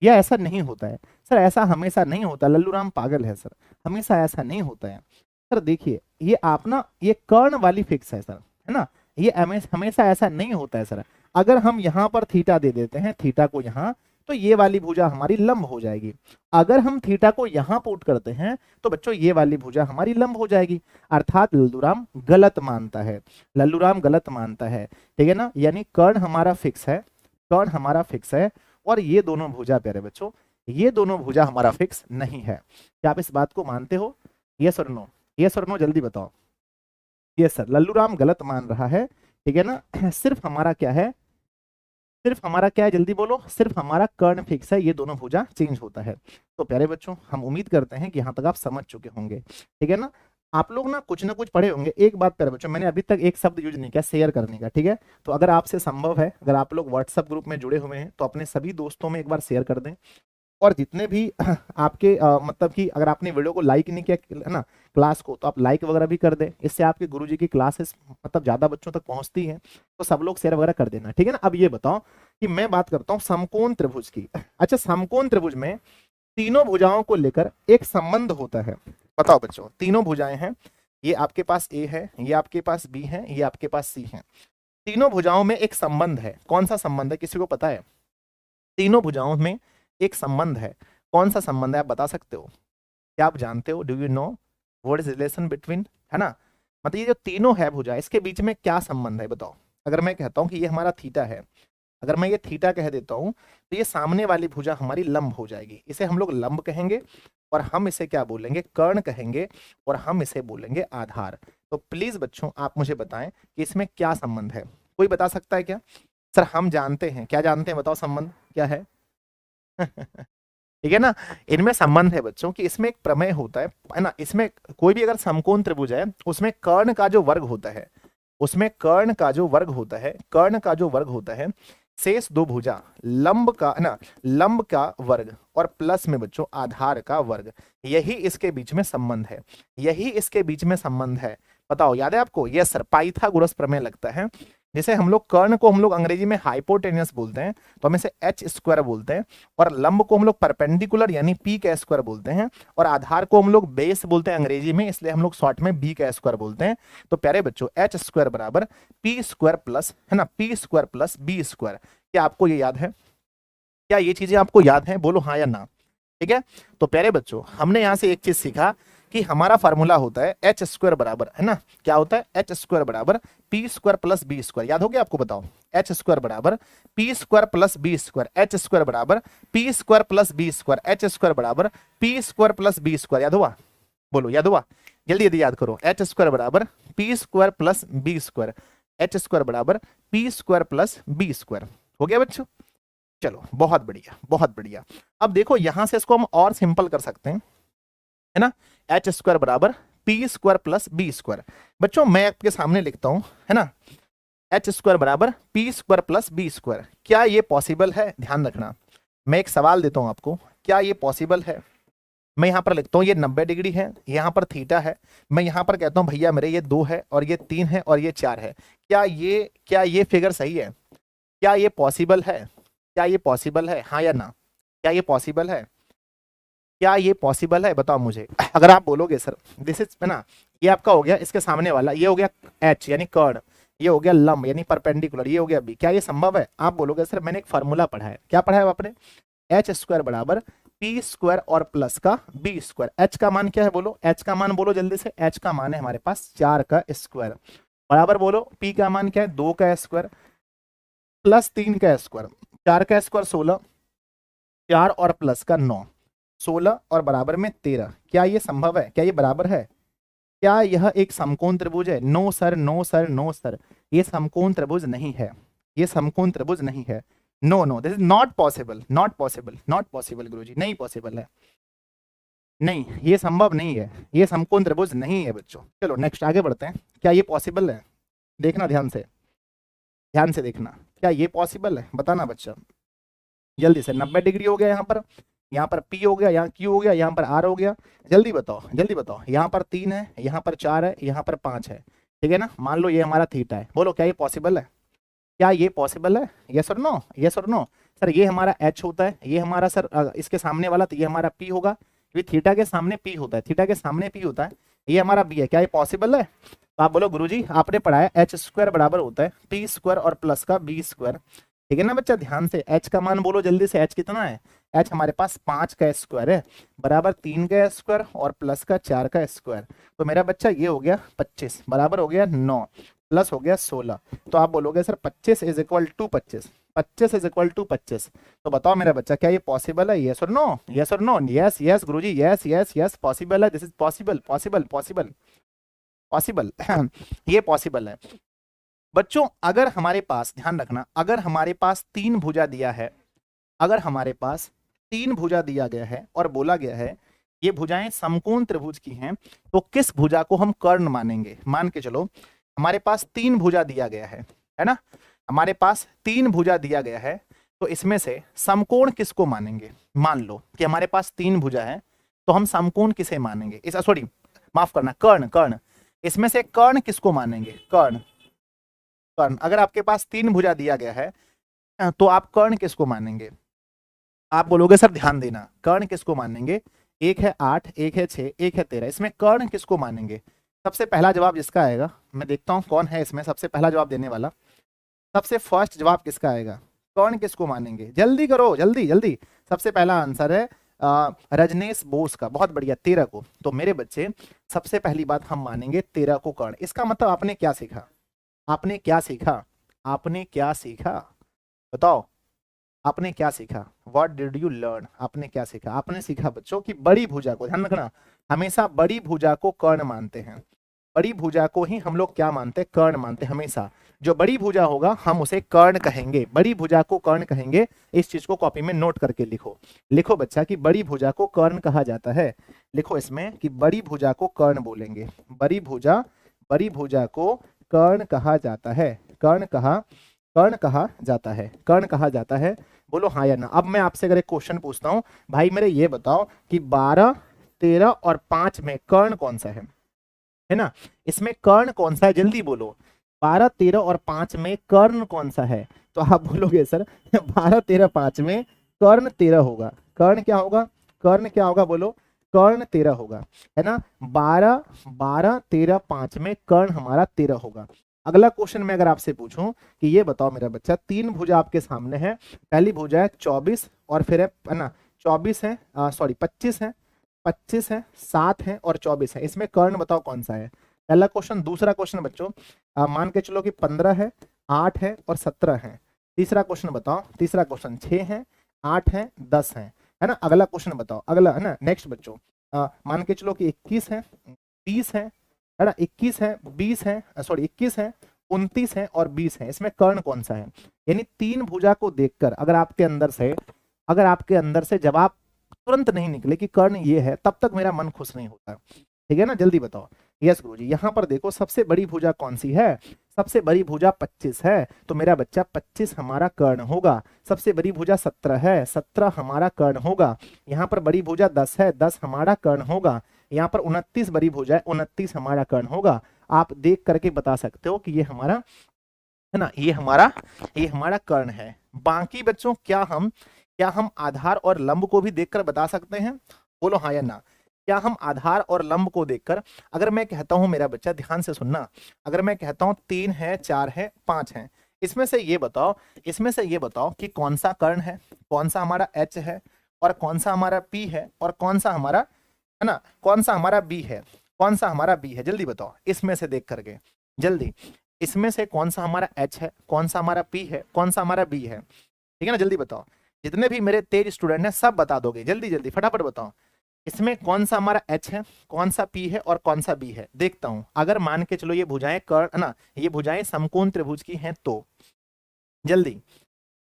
Speaker 1: या ऐसा नहीं होता है? सर ऐसा हमेशा नहीं होता, लल्लू राम पागल है सर, हमेशा ऐसा नहीं होता है। सर देखिए ये आप ना, ये कर्ण वाली फिक्स है सर, है ना, ये हमेशा ऐसा नहीं होता है सर। अगर हम यहाँ पर थीटा दे देते हैं, थीटा को यहाँ, तो ये वाली भुजा हमारी लंब हो जाएगी। अगर हम थीटा को यहाँ पुट करते हैं तो बच्चों ये वाली भुजा हमारी लंब हो जाएगी। अर्थात लल्लूराम गलत मानता है, लल्लूराम गलत मानता है, ठीक है ना। यानी कर्ण हमारा फिक्स है, कर्ण हमारा फिक्स है, और ये दोनों भुजा प्यारे बच्चों, ये दोनों भुजा हमारा फिक्स नहीं है। क्या आप इस बात को मानते हो? यस और नो, यस और नो जल्दी बताओ। यस सर, लल्लूराम गलत मान रहा है, ठीक है ना। सिर्फ हमारा क्या है, सिर्फ हमारा क्या है जल्दी बोलो? सिर्फ हमारा कर्ण फिक्स है, ये दोनों भुजा चेंज होता है। तो प्यारे बच्चों हम उम्मीद करते हैं कि यहाँ तक आप समझ चुके होंगे, ठीक है ना। आप लोग ना कुछ पढ़े होंगे। एक बात प्यारे बच्चों, मैंने अभी तक एक शब्द यूज नहीं किया शेयर करने का, ठीक है। तो अगर आपसे संभव है, अगर आप लोग व्हाट्सएप ग्रुप में जुड़े हुए हैं तो अपने सभी दोस्तों में एक बार शेयर कर दें। और जितने भी आपके मतलब कि अगर आपने वीडियो को लाइक नहीं किया है ना, क्लास को, तो आप लाइक वगैरह भी कर दें। इससे आपके गुरुजी की क्लासेस मतलब ज्यादा बच्चों तक पहुंचती है। तो सब लोग शेयर वगैरह कर देना, ठीक है ना। अब ये बताओ कि मैं बात करता हूँ समकोण त्रिभुज की। अच्छा, समकोण त्रिभुज में तीनों भुजाओं को लेकर एक संबंध होता है। बताओ बच्चों, तीनों भुजाएं हैं, ये आपके पास ए है, ये आपके पास बी है, ये आपके पास सी है। तीनों भुजाओं में एक संबंध है। कौन सा संबंध है, किसी को पता है? तीनों भुजाओं में एक संबंध है। कौन सा संबंध है आप बता सकते हो? क्या आप जानते हो? Do you know what is relation between, है ना, मतलब ये जो तीनों है भुजा, इसके बीच में क्या संबंध है बताओ। अगर मैं कहता हूं कि ये हमारा थीटा है, अगर मैं ये थीटा कह देता हूं तो ये सामने वाली भुजा हमारी लंब हो जाएगी। इसे हम लोग लंब कहेंगे, और हम इसे क्या बोलेंगे? कर्ण कहेंगे, और हम इसे बोलेंगे आधार। तो प्लीज बच्चों आप मुझे बताएं कि इसमें क्या संबंध है। कोई बता सकता है क्या? सर हम जानते हैं, क्या जानते हैं बताओ संबंध क्या है? ठीक है ना, इनमें संबंध है बच्चों कि इसमें एक प्रमेय होता है ना। इसमें कोई भी अगर समकोण त्रिभुज है उसमें कर्ण का जो वर्ग होता है, उसमें कर्ण का जो वर्ग होता है, कर्ण का जो वर्ग होता है, शेष दो भुजा लंब का ना, लंब का वर्ग और प्लस में बच्चों आधार का वर्ग, यही इसके बीच में संबंध है, यही इसके बीच में संबंध है। बताओ याद है आपको? यस सर, पाइथागोरस प्रमेय लगता है। जैसे हम लोग कर्ण को हम लोग अंग्रेजी में हाइपोटेनियस बोलते हैं तो हम इसे एच स्क्वायर बोलते हैं, और लंब को हम लोग परपेंडिकुलर यानी पी का स्क्वायर बोलते हैं, और आधार को हम लोग बेस बोलते हैं अंग्रेजी में, इसलिए हम लोग शॉर्ट में बी का स्क्वायर बोलते हैं। तो प्यारे बच्चों एच स्क्वायर बराबर पी स्क्वायर प्लस, है ना, P square plus B square. क्या आपको ये याद है? क्या ये चीजें आपको याद है? बोलो हाँ या ना, ठीक है। तो प्यारे बच्चों हमने यहाँ से एक चीज सीखा कि हमारा फार्मूला होता है एच स्क्वायर बराबर, है ना, क्या होता है? एच स्क्वायर बराबर P square plus B square. याद हो गया आपको? बताओ, एच स्क्वायर बराबर P square plus B square, H square बराबर P square plus B square, H square बराबर P square plus B square. याद हुआ? बोलो याद हुआ? जल्दी जल्दी याद करो। एच स्क्वायर बराबर P square plus B square, H square बराबर P square plus B square. हो गया बच्चों? चलो बहुत बढ़िया, बहुत बढ़िया। अब देखो यहां से इसको हम और सिंपल कर सकते हैं, है ना। एच स्क्वायर बराबर P square plus B square. बच्चों मैं आपके सामने लिखता हूं, है ना, एच स्क्वायर बराबर P square plus B square. क्या ये पॉसिबल है? ध्यान रखना, मैं एक सवाल देता हूं आपको, क्या ये पॉसिबल है? मैं यहाँ पर लिखता हूँ ये 90 डिग्री है, यहाँ पर थीटा है। मैं यहाँ पर कहता हूँ भैया मेरे ये 2 है और ये 3 है और ये 4 है। क्या ये फिगर सही है? क्या ये पॉसिबल है? क्या ये पॉसिबल है, हाँ या ना? क्या ये पॉसिबल है? क्या ये पॉसिबल है, बताओ मुझे। अगर आप बोलोगे सर दिस इज है ना, ये आपका हो गया, इसके सामने वाला ये हो गया एच यानी कर्ण, ये हो गया लंब यानी परपेंडिकुलर, ये हो गया बी, क्या ये संभव है? आप बोलोगे सर मैंने एक फार्मूला पढ़ा है। क्या पढ़ा है आपने? एच स्क्वायर बराबर पी स्क्वायर और प्लस का बी स्क्वायर। एच का मान क्या है बोलो, एच का मान बोलो जल्दी से। एच का मान है हमारे पास 4 का स्क्वायर, बराबर बोलो पी का मान क्या है 2 का स्क्वायर प्लस 3 का स्क्वायर। 4 का स्क्वायर 16, 4 और प्लस का 9, 16 और बराबर में 13। क्या ये संभव है? क्या ये बराबर है? क्या यह एक समकोण त्रिभुज है? No sir, no sir, no sir, ये समकोण त्रिभुज नहीं है, ये समकोण त्रिभुज नहीं है। No no, this is not possible, not possible, not possible guruji, नहीं पॉसिबल है, नहीं ये संभव नहीं है, ये समकोण त्रिभुज नहीं है बच्चों। चलो नेक्स्ट आगे बढ़ते हैं। क्या ये पॉसिबल है? देखना ध्यान से, ध्यान से देखना, क्या ये पॉसिबल है, बताना बच्चा जल्दी से। 90 डिग्री हो गया यहाँ पर P हो गया, यहाँ Q हो गया, यहाँ पर R हो गया, जल्दी बताओ, जल्दी बताओ। यहाँ पर 3 है, यहाँ पर 4 है, यहाँ पर 5 है, ठीक है ना। मान लो ये हमारा थीटा है, बोलो क्या ये पॉसिबल है? क्या ये पॉसिबल है? यस और नो, यस और नो। सर ये हमारा H होता है, ये हमारा सर इसके सामने वाला तो ये हमारा P होगा, क्योंकि थीटा के सामने P होता है, थीटा के सामने P होता है, ये हमारा B है। क्या ये पॉसिबल है? तो आप बोलो गुरुजी आपने पढ़ा है एच स्क्वायर बराबर होता है पी स्क्वायर और प्लस का बी स्क्वायर, ठीक है ना बच्चा। ध्यान से एच का मान बोलो जल्दी से, एच कितना है? एच हमारे पास 5 का स्क्वायर है बराबर 3 का स्क्वायर और प्लस का 4 का स्क्वायर। तो मेरा बच्चा ये हो गया 25 बराबर हो गया 9 प्लस हो गया 16। तो आप बोलोगे sir 25 is equal to 25, 25 is equal to 25। तो बताओ मेरा बच्चा क्या ये पॉसिबल है? यस और नो, यस और no. Yes yes guruji, yes yes yes possible है, this is possible, possible, possible, possible. ये पॉसिबल है बच्चों। अगर हमारे पास, ध्यान रखना, अगर हमारे पास 3 भुजा दिया है, अगर हमारे पास 3 भुजा दिया गया है और बोला गया है ये भुजाएं समकोण त्रिभुज की हैं, तो किस भुजा को हम कर्ण मानेंगे? मान के चलो हमारे पास 3 भुजा दिया गया है ना, हमारे पास 3 भुजा दिया गया है, तो इसमें से समकोण किसको मानेंगे? मान लो कि हमारे पास 3 भुजा है, तो हम समकोण किसे मानेंगे? इस सॉरी माफ करना, कर्ण, कर्ण, इसमें से कर्ण किसको मानेंगे? कर्ण, कर्ण। अगर आपके पास 3 भुजा दिया गया है तो आप कर्ण किसको मानेंगे? आप बोलोगे सर ध्यान देना, कर्ण किसको मानेंगे? एक है 8, एक है 6, एक है 13, इसमें कर्ण किसको मानेंगे? सबसे पहला जवाब जिसका आएगा, मैं देखता हूं कौन है इसमें सबसे पहला जवाब देने वाला, सबसे फर्स्ट जवाब किसका आएगा? कर्ण किसको मानेंगे? जल्दी करो, जल्दी जल्दी। सबसे पहला आंसर है रजनीश बोस का, बहुत बढ़िया, 13 को। तो मेरे बच्चे सबसे पहली बात हम मानेंगे 13 को कर्ण। इसका मतलब आपने क्या सीखा? आपने क्या सीखा? आपने क्या सीखा? बताओ, आपने क्या सीखा? What did you learn? आपने क्या सीखा? आपने सीखा बच्चों कि बड़ी भुजा को, ध्यान रखना, हमेशा बड़ी भुजा को कर्ण मानते हैं, बड़ी भुजा को ही हम लोग क्या मानते हैं? कर्ण मानते हैं। हमेशा जो बड़ी भुजा होगा हम उसे कर्ण कहेंगे, बड़ी भुजा को कर्ण कहेंगे। इस चीज को कॉपी में नोट करके लिखो, लिखो बच्चा कि बड़ी भुजा को कर्ण कहा जाता है। लिखो इसमें कि बड़ी भुजा को कर्ण बोलेंगे, बड़ी भुजा, बड़ी भुजा को कर्ण कहा जाता है, कर्ण कहा जाता है, कर्ण कहा जाता है। बोलो हाँ या ना। अब मैं आपसे अगर एक क्वेश्चन पूछता हूं, भाई मेरे ये बताओ कि 12, 13 और 5 में कर्ण कौन सा है ना, इसमें कर्ण कौन सा है? जल्दी बोलो, 12, 13 और 5 में कर्ण कौन सा है? तो आप बोलोगे सर 12, 13, 5 में कर्ण 13 होगा। कर्ण क्या होगा? कर्ण क्या होगा बोलो? कर्ण 13 होगा, है ना। 12, 12, 13, 5 में कर्ण हमारा 13 होगा। अगला क्वेश्चन मैं अगर आपसे पूछूं कि ये बताओ मेरा बच्चा, 3 भुजा आपके सामने है, पहली भुजा है 24 और फिर है ना 24 है, सॉरी 25 है, 25 है, 7 है और 24 है, इसमें कर्ण बताओ कौन सा है? पहला क्वेश्चन। दूसरा क्वेश्चन बच्चों, मान के चलो कि 15 है, 8 है और 17 है। तीसरा क्वेश्चन बताओ, तीसरा क्वेश्चन 6 है, 8 है, 10 है ना। अगला क्वेश्चन बताओ, अगला है ना, नेक्स्ट बच्चों, मान के चलो कि 21 है, 20 है ना, 21 है, 20 है, सॉरी 21 है, 29 है और 20 है, इसमें कर्ण कौन सा है? यानी 3 भुजा को देखकर अगर आपके अंदर से जवाब तुरंत नहीं निकले कि कर्ण ये है, तब तक मेरा मन खुश नहीं होता, ठीक है ना। जल्दी बताओ, यस गुरुजी, यहाँ पर देखो सबसे बड़ी भुजा कौन सी है, सबसे बड़ी भुजा 25 है, तो मेरा बच्चा 25 हमारा कर्ण होगा। सबसे बड़ी भुजा 17 है, 17 हमारा कर्ण होगा। यहाँ पर बड़ी भुजा 10 है, 10 हमारा कर्ण होगा। यहाँ पर 29 बड़ी भुजा है, 29 हमारा कर्ण होगा। आप देख करके बता सकते हो कि ये हमारा है ना, ये हमारा कर्ण है। बाकी बच्चों क्या हम आधार और लंब को भी देखकर बता सकते हैं? बोलो हाँ या ना। क्या हम आधार और लंब को देखकर, अगर मैं कहता हूं मेरा बच्चा ध्यान से सुनना, अगर मैं कहता हूं 3 है, 4 है, 5 है, इसमें से ये बताओ कि कौन सा कर्ण है, कौन सा हमारा एच है, और कौन सा हमारा पी है, और कौन सा हमारा है ना, कौन सा हमारा बी है, कौन सा हमारा बी है, जल्दी बताओ इसमें से देख करके, जल्दी इसमें से कौन सा हमारा एच है, कौन सा हमारा पी है, कौन सा हमारा बी है, ठीक है ना, जल्दी बताओ। जितने भी मेरे तेज स्टूडेंट हैं सब बता दोगे, जल्दी जल्दी फटाफट बताओ इसमें कौन सा हमारा एच है, कौन सा पी है, और कौन सा बी है। देखता हूं, अगर मान के चलो ये भुजाएं कर्ण ना, ये भुजाएं समकोण त्रिभुज की हैं तो जल्दी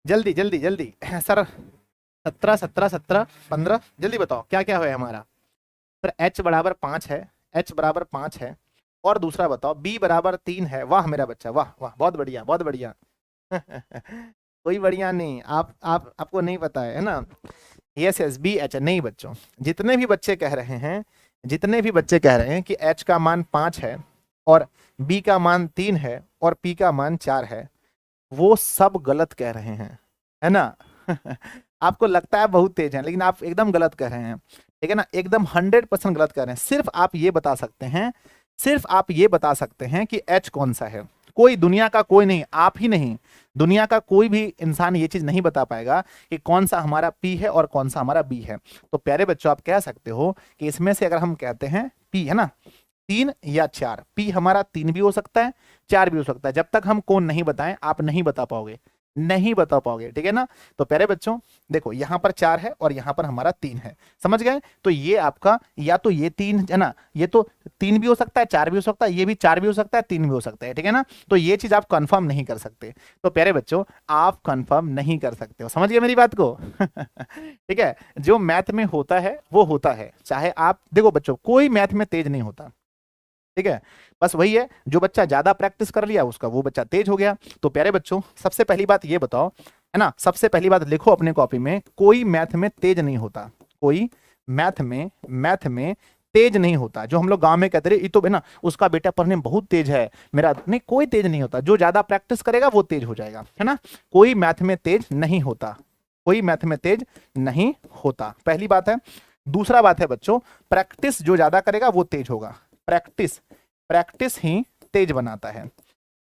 Speaker 1: जल्दी जल्दी जल्दी सर 17 17 17 15 जल्दी बताओ क्या क्या है हमारा। फिर एच बराबर 5 है, एच बराबर 5 है, और दूसरा बताओ बी बराबर 3 है। वाह मेरा बच्चा, वाह वाह, बहुत बढ़िया बहुत बढ़िया कोई बढ़िया नहीं, आपको नहीं पता है ना। यस यस, बी एच नहीं बच्चों, जितने भी बच्चे कह रहे हैं, जितने भी बच्चे कह रहे हैं कि एच का मान 5 है और बी का मान 3 है और पी का मान 4 है, वो सब गलत कह रहे हैं, है ना आपको लगता है बहुत तेज है, लेकिन आप एकदम गलत कह रहे हैं, ठीक है ना, एकदम 100% गलत कह रहे हैं। सिर्फ आप ये बता सकते हैं, सिर्फ आप ये बता सकते हैं कि एच कौन सा है। कोई दुनिया का कोई नहीं, आप ही नहीं, दुनिया का कोई भी इंसान ये चीज नहीं बता पाएगा कि कौन सा हमारा पी है और कौन सा हमारा बी है। तो प्यारे बच्चों आप कह सकते हो कि इसमें से अगर हम कहते हैं पी है ना 3 या 4, पी हमारा 3 भी हो सकता है, 4 भी हो सकता है। जब तक हम कौन नहीं बताएं आप नहीं बता पाओगे, नहीं बता पाओगे, ठीक है ना। तो प्यारे बच्चों देखो यहाँ पर 4 है और यहाँ पर हमारा 3 है, समझ गए। तो ये आपका या तो ये 3 है ना, ये तो 3 भी हो सकता है, 4 भी हो सकता है, ये भी 4 भी हो सकता है, 3 भी हो सकता है, ठीक है ना। तो ये चीज आप कंफर्म नहीं कर सकते। तो प्यारे बच्चों आप कंफर्म नहीं कर सकते हो, समझ गए मेरी बात को ठीक है। जो मैथ में होता है वो होता है, चाहे आप देखो बच्चों कोई मैथ में तेज नहीं होता, ठीक है। बस वही है, जो बच्चा ज्यादा प्रैक्टिस कर लिया उसका वो बच्चा तेज हो गया। तो प्यारे बच्चों सबसे पहली बात ये बताओ, है ना, सबसे पहली बात लिखो अपने कॉपी में, कोई मैथ में तेज नहीं होता, कोई मैथ में तेज नहीं होता। जो हम लोग गांव में कहते रहे ये तो है ना उसका बेटा पढ़ने में बहुत तेज है, मेरा नहीं, कोई तेज नहीं होता। जो ज्यादा प्रैक्टिस करेगा वो तेज हो जाएगा, है ना। कोई मैथ में तेज नहीं होता, कोई मैथ में तेज नहीं होता, पहली बात है। दूसरा बात है बच्चों, प्रैक्टिस जो ज्यादा करेगा वो तेज होगा। प्रैक्टिस ही तेज बनाता है,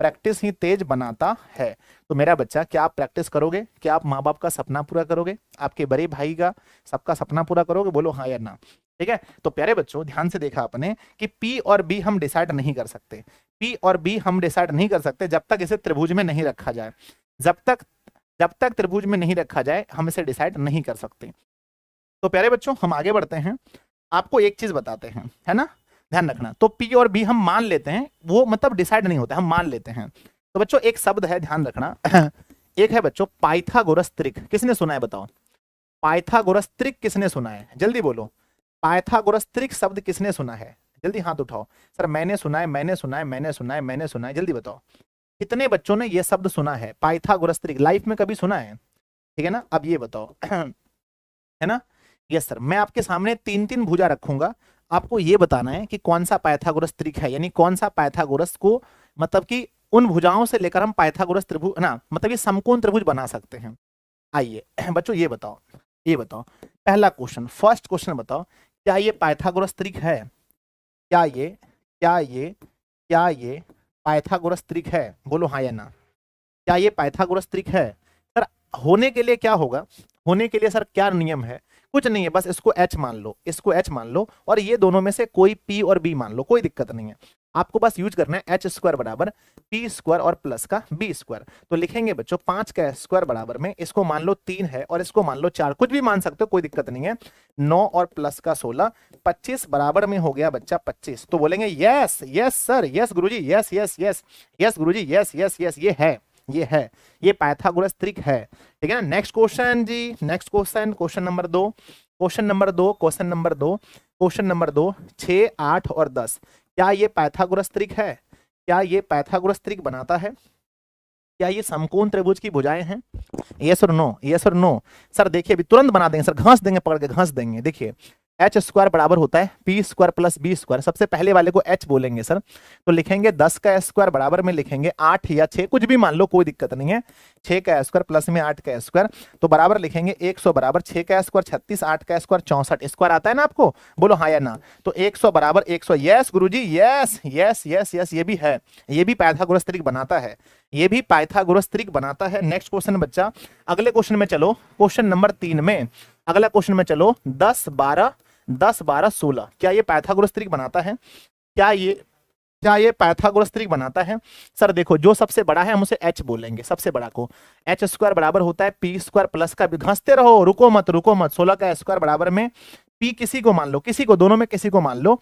Speaker 1: प्रैक्टिस ही तेज बनाता है। तो मेरा बच्चा क्या आप प्रैक्टिस करोगे? क्या आप माँ बाप का सपना पूरा करोगे? आपके बड़े भाई का सबका सपना पूरा करोगे? बोलो हाँ या ना, ठीक है। तो प्यारे बच्चों ध्यान से देखा आपने कि पी और बी हम डिसाइड नहीं कर सकते, पी और बी हम डिसाइड नहीं कर सकते जब तक इसे त्रिभुज में नहीं रखा जाए। जब तक त्रिभुज में नहीं रखा जाए हम इसे डिसाइड नहीं कर सकते। तो प्यारे बच्चों हम आगे बढ़ते हैं, आपको एक चीज बताते हैं, है ना, ध्यान रखना। तो पी और बी हम मान लेते हैं, वो मतलब डिसाइड नहीं होता, हम मान लेते हैं। तो बच्चों एक शब्द है, ध्यान रखना एक है बच्चों पाइथागोरस त्रिक, किसने सुना है बताओ? पाइथागोरस त्रिक किसने सुना है? जल्दी बोलो, पाइथागोरस त्रिक शब्द किसने सुना है? जल्दी हाथ उठाओ। सर मैंने सुना है, मैंने सुना है, मैंने सुना है, मैंने सुना है, जल्दी बताओ कितने बच्चों ने यह शब्द सुना है पाइथागोरस त्रिक, लाइफ में कभी सुना है? ठीक है ना, अब ये बताओ है ना, यस सर। मैं आपके सामने 3-3 भुजा रखूंगा, आपको ये बताना है कि कौन सा पाइथागोरस त्रिक है, यानी कौन सा पाइथागोरस को मतलब कि उन भुजाओं से लेकर हम पाइथागोरस त्रिभुज ना मतलब ये समकोण त्रिभुज बना सकते हैं। आइए बच्चों ये बताओ पहला क्वेश्चन, फर्स्ट क्वेश्चन बताओ, क्या ये पाइथागोरस त्रिक है? क्या ये पाइथागोरस त्रिक है? बोलो हाँ या ना। क्या ये पाइथागोरस त्रिक है? सर होने के लिए क्या होगा, होने के लिए सर क्या नियम है? कुछ नहीं है, बस इसको h मान लो, इसको h मान लो, और ये दोनों में से कोई p और b मान लो, कोई दिक्कत नहीं है। आपको बस यूज करना है h² बराबर p² और प्लस का b²। तो लिखेंगे बच्चों 5 का स्क्वायर बराबर में इसको मान लो 3 है और इसको मान लो 4, कुछ भी मान सकते हो, कोई दिक्कत नहीं है। 9 और प्लस का 16, 25 बराबर में हो गया बच्चा 25। तो बोलेंगे yes yes sir, yes guruji, yes yes yes yes guruji, yes yes yes, ये है, ये पाइथागोरस त्रिक है, ठीक है ना। नेक्स्ट क्वेश्चन जी, next question, question number 2, question number 2, 6, 8 और 10 क्या ये पाइथागोरस त्रिक है? क्या ये पाइथागोरस त्रिक बनाता है? क्या ये समकोण त्रिभुज की भुजाएं हैं? यस और नो, यस और नो। सर देखिए अभी तुरंत बना देंगे सर, घास देंगे, पकड़ के घास देंगे। देखिए एच स्क्वायर बराबर होता है P square plus B square. सबसे पहले वाले को एच बोलेंगे सर, तो लिखेंगे 10 का स्क्वायर बराबर में लिखेंगे 8 या 6, कुछ भी मान लो, कोई दिक्कत नहीं है। 6 का स्क्वायर प्लस में 8 का स्क्वायर, तो बराबर लिखेंगे 100 बराबर 6 का स्क्वायर 36, 8 का स्क्वायर 64। स्क्वायर आता है ना आपको? बोलो हाँ या ना। तो 100 बराबर 100। Yes guruji, yes yes yes yes, ये भी है, ये भी पाइथागोरस त्रिक बनाता है, ये भी पाइथागोरस त्रिक बनाता है। नेक्स्ट क्वेश्चन बच्चा, अगले क्वेश्चन में चलो, क्वेश्चन नंबर 3 में, अगला क्वेश्चन में चलो। 10 12 10 12 16, क्या ये पाइथागोरस त्रिक बनाता है? क्या ये पाइथागोरस त्रिक बनाता है? सर देखो, जो सबसे बड़ा है हम उसे एच बोलेंगे, सबसे बड़ा को। एच स्क्वायर बराबर होता है पी स्क्वायर प्लस का, घंसते रहो, रुको मत रुको मत। 16 का स्क्वायर बराबर में पी किसी को मान लो, किसी को, दोनों में किसी को मान लो,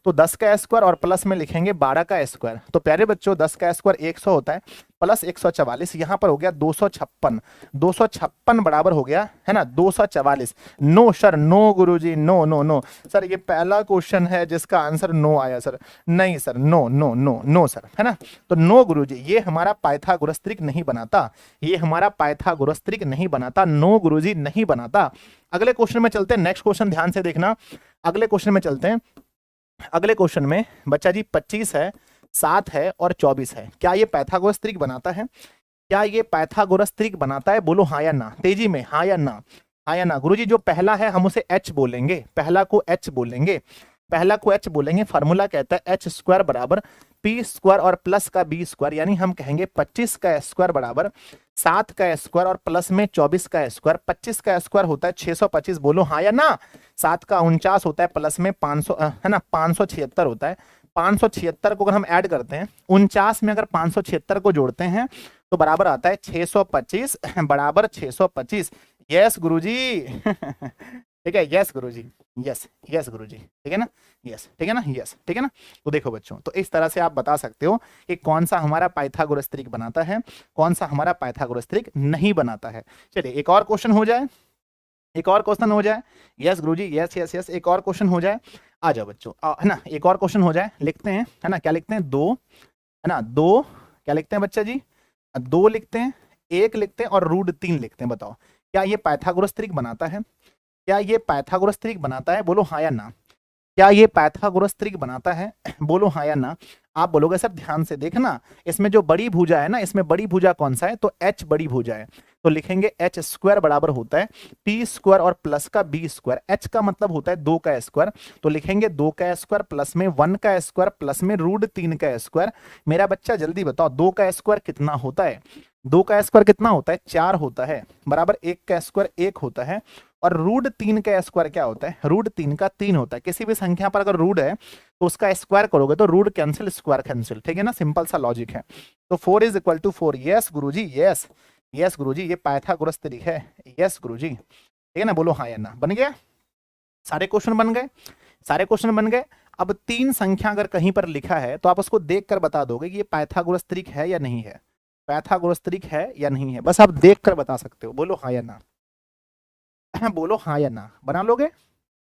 Speaker 1: तो 10 का स्क्वायर और प्लस में लिखेंगे 12 का स्क्वायर। तो प्यारे बच्चों 10 का स्क्वायर 100 होता है, प्लस 144, यहां पर हो गया 256। 256 बराबर हो गया है ना 244। No sir, no guruji, no no no sir, ये पहला क्वेश्चन है जिसका आंसर नो आया सर। नहीं sir, no no no no sir, है ना। तो नो गुरुजी, ये हमारा पाइथागोरस त्रिक नहीं बनाता, ये हमारा पाइथागोरस त्रिक नहीं बनाता। नो गुरुजी, नहीं बनाता। अगले क्वेश्चन में चलते हैं, नेक्स्ट क्वेश्चन ध्यान से देखना। अगले क्वेश्चन में चलते हैं। अगले क्वेश्चन में बच्चा जी 25 है, 7 है और 24 है, क्या ये पाइथागोरस त्रिक बनाता है? क्या ये पाइथागोरस त्रिक बनाता है? बोलो हाँ या ना, तेजी में, हाँ या ना, हाँ या ना। गुरुजी जो पहला है हम उसे एच बोलेंगे, पहला को एच बोलेंगे, पहला को एच बोलेंगे। फार्मूला कहता है एच स्क्वायर बराबर पी स्क्वायर और प्लस का बी स्क्वायर, यानी हम कहेंगे 25 का स्क्वायर बराबर 7 का स्क्वायर और प्लस में 24 का स्क्वायर। 25 का स्क्वायर होता है 625, बोलो हाँ या ना। 7 का 49 होता है, प्लस में 500 है ना 576 होता है। 576 को अगर हम ऐड करते हैं, 49 में अगर 576 को जोड़ते हैं तो बराबर आता है 625 बराबर 625। यस गुरुजी ठीक है, यस गुरुजी, यस यस गुरुजी, ठीक है ना, यस, ठीक है ना, यस, ठीक है ना। तो देखो बच्चों, तो इस तरह से आप बता सकते हो कि कौन सा हमारा पाइथागोरस त्रिक बनाता है, कौन सा हमारा पाइथागोरस त्रिक नहीं बनाता है। चलिए एक और क्वेश्चन हो जाए, एक और क्वेश्चन हो जाए। Yes guruji, yes yes yes, एक और क्वेश्चन हो जाए। आ जाओ बच्चों, है ना, एक और क्वेश्चन हो जाए। लिखते हैं, है ना, क्या लिखते हैं? 2, है ना, 2, क्या लिखते हैं बच्चा जी? 2 लिखते हैं, 1 लिखते हैं और रूट 3 लिखते हैं। बताओ क्या ये पाइथागोरस त्रिक बनाता है? क्या ये पाइथागोरस त्रिक बनाता है? बोलो हाँ या ना। क्या ये पाइथागोरस त्रिक बनाता है? बोलो हाँ या ना। आप बोलोगे सर ध्यान से देखना, इसमें जो बड़ी भुजा है ना, इसमें बड़ी भुजा कौन सा है? तो एच बड़ी भुजा है, तो लिखेंगे एच स्क्वायर बराबर होता है पी स्क्वायर और प्लस का बी स्क्वायर। एच का मतलब होता है 2 का स्क्वायर, तो लिखेंगे 2 का स्क्वायर प्लस में 1 का स्क्वायर प्लस में रूट 3 का स्क्वायर। मेरा बच्चा जल्दी बताओ 2 का स्क्वायर कितना होता है? 2 का स्क्वायर कितना होता है? 4 होता है, बराबर 1 का स्क्वायर 1 होता है, और रूट 3 का स्क्वायर क्या होता है? रूट 3 का 3 होता है। किसी भी संख्या पर अगर रूट है तो उसका स्क्वायर करोगे तो रूट कैंसिल, स्क्वायर कैंसिल, ठीक है ना, सिंपल सा लॉजिक है। तो 4 is equal to 4। Yes guruji, yes yes guruji, ये पाइथागोरस त्रिक है। यस गुरुजी, ठीक है ना, बोलो हाँ या ना। बन गया? सारे क्वेश्चन बन गए, सारे क्वेश्चन बन गए। अब 3 संख्या अगर कहीं पर लिखा है तो आप उसको देख कर बता दोगे कि ये पाइथागोरस त्रिक है या नहीं है, पाइथागोरस त्रिक है या नहीं है, बस आप देख कर बता सकते हो। बोलो हाँ या ना, बोलो हाँ या ना। बना लोगे?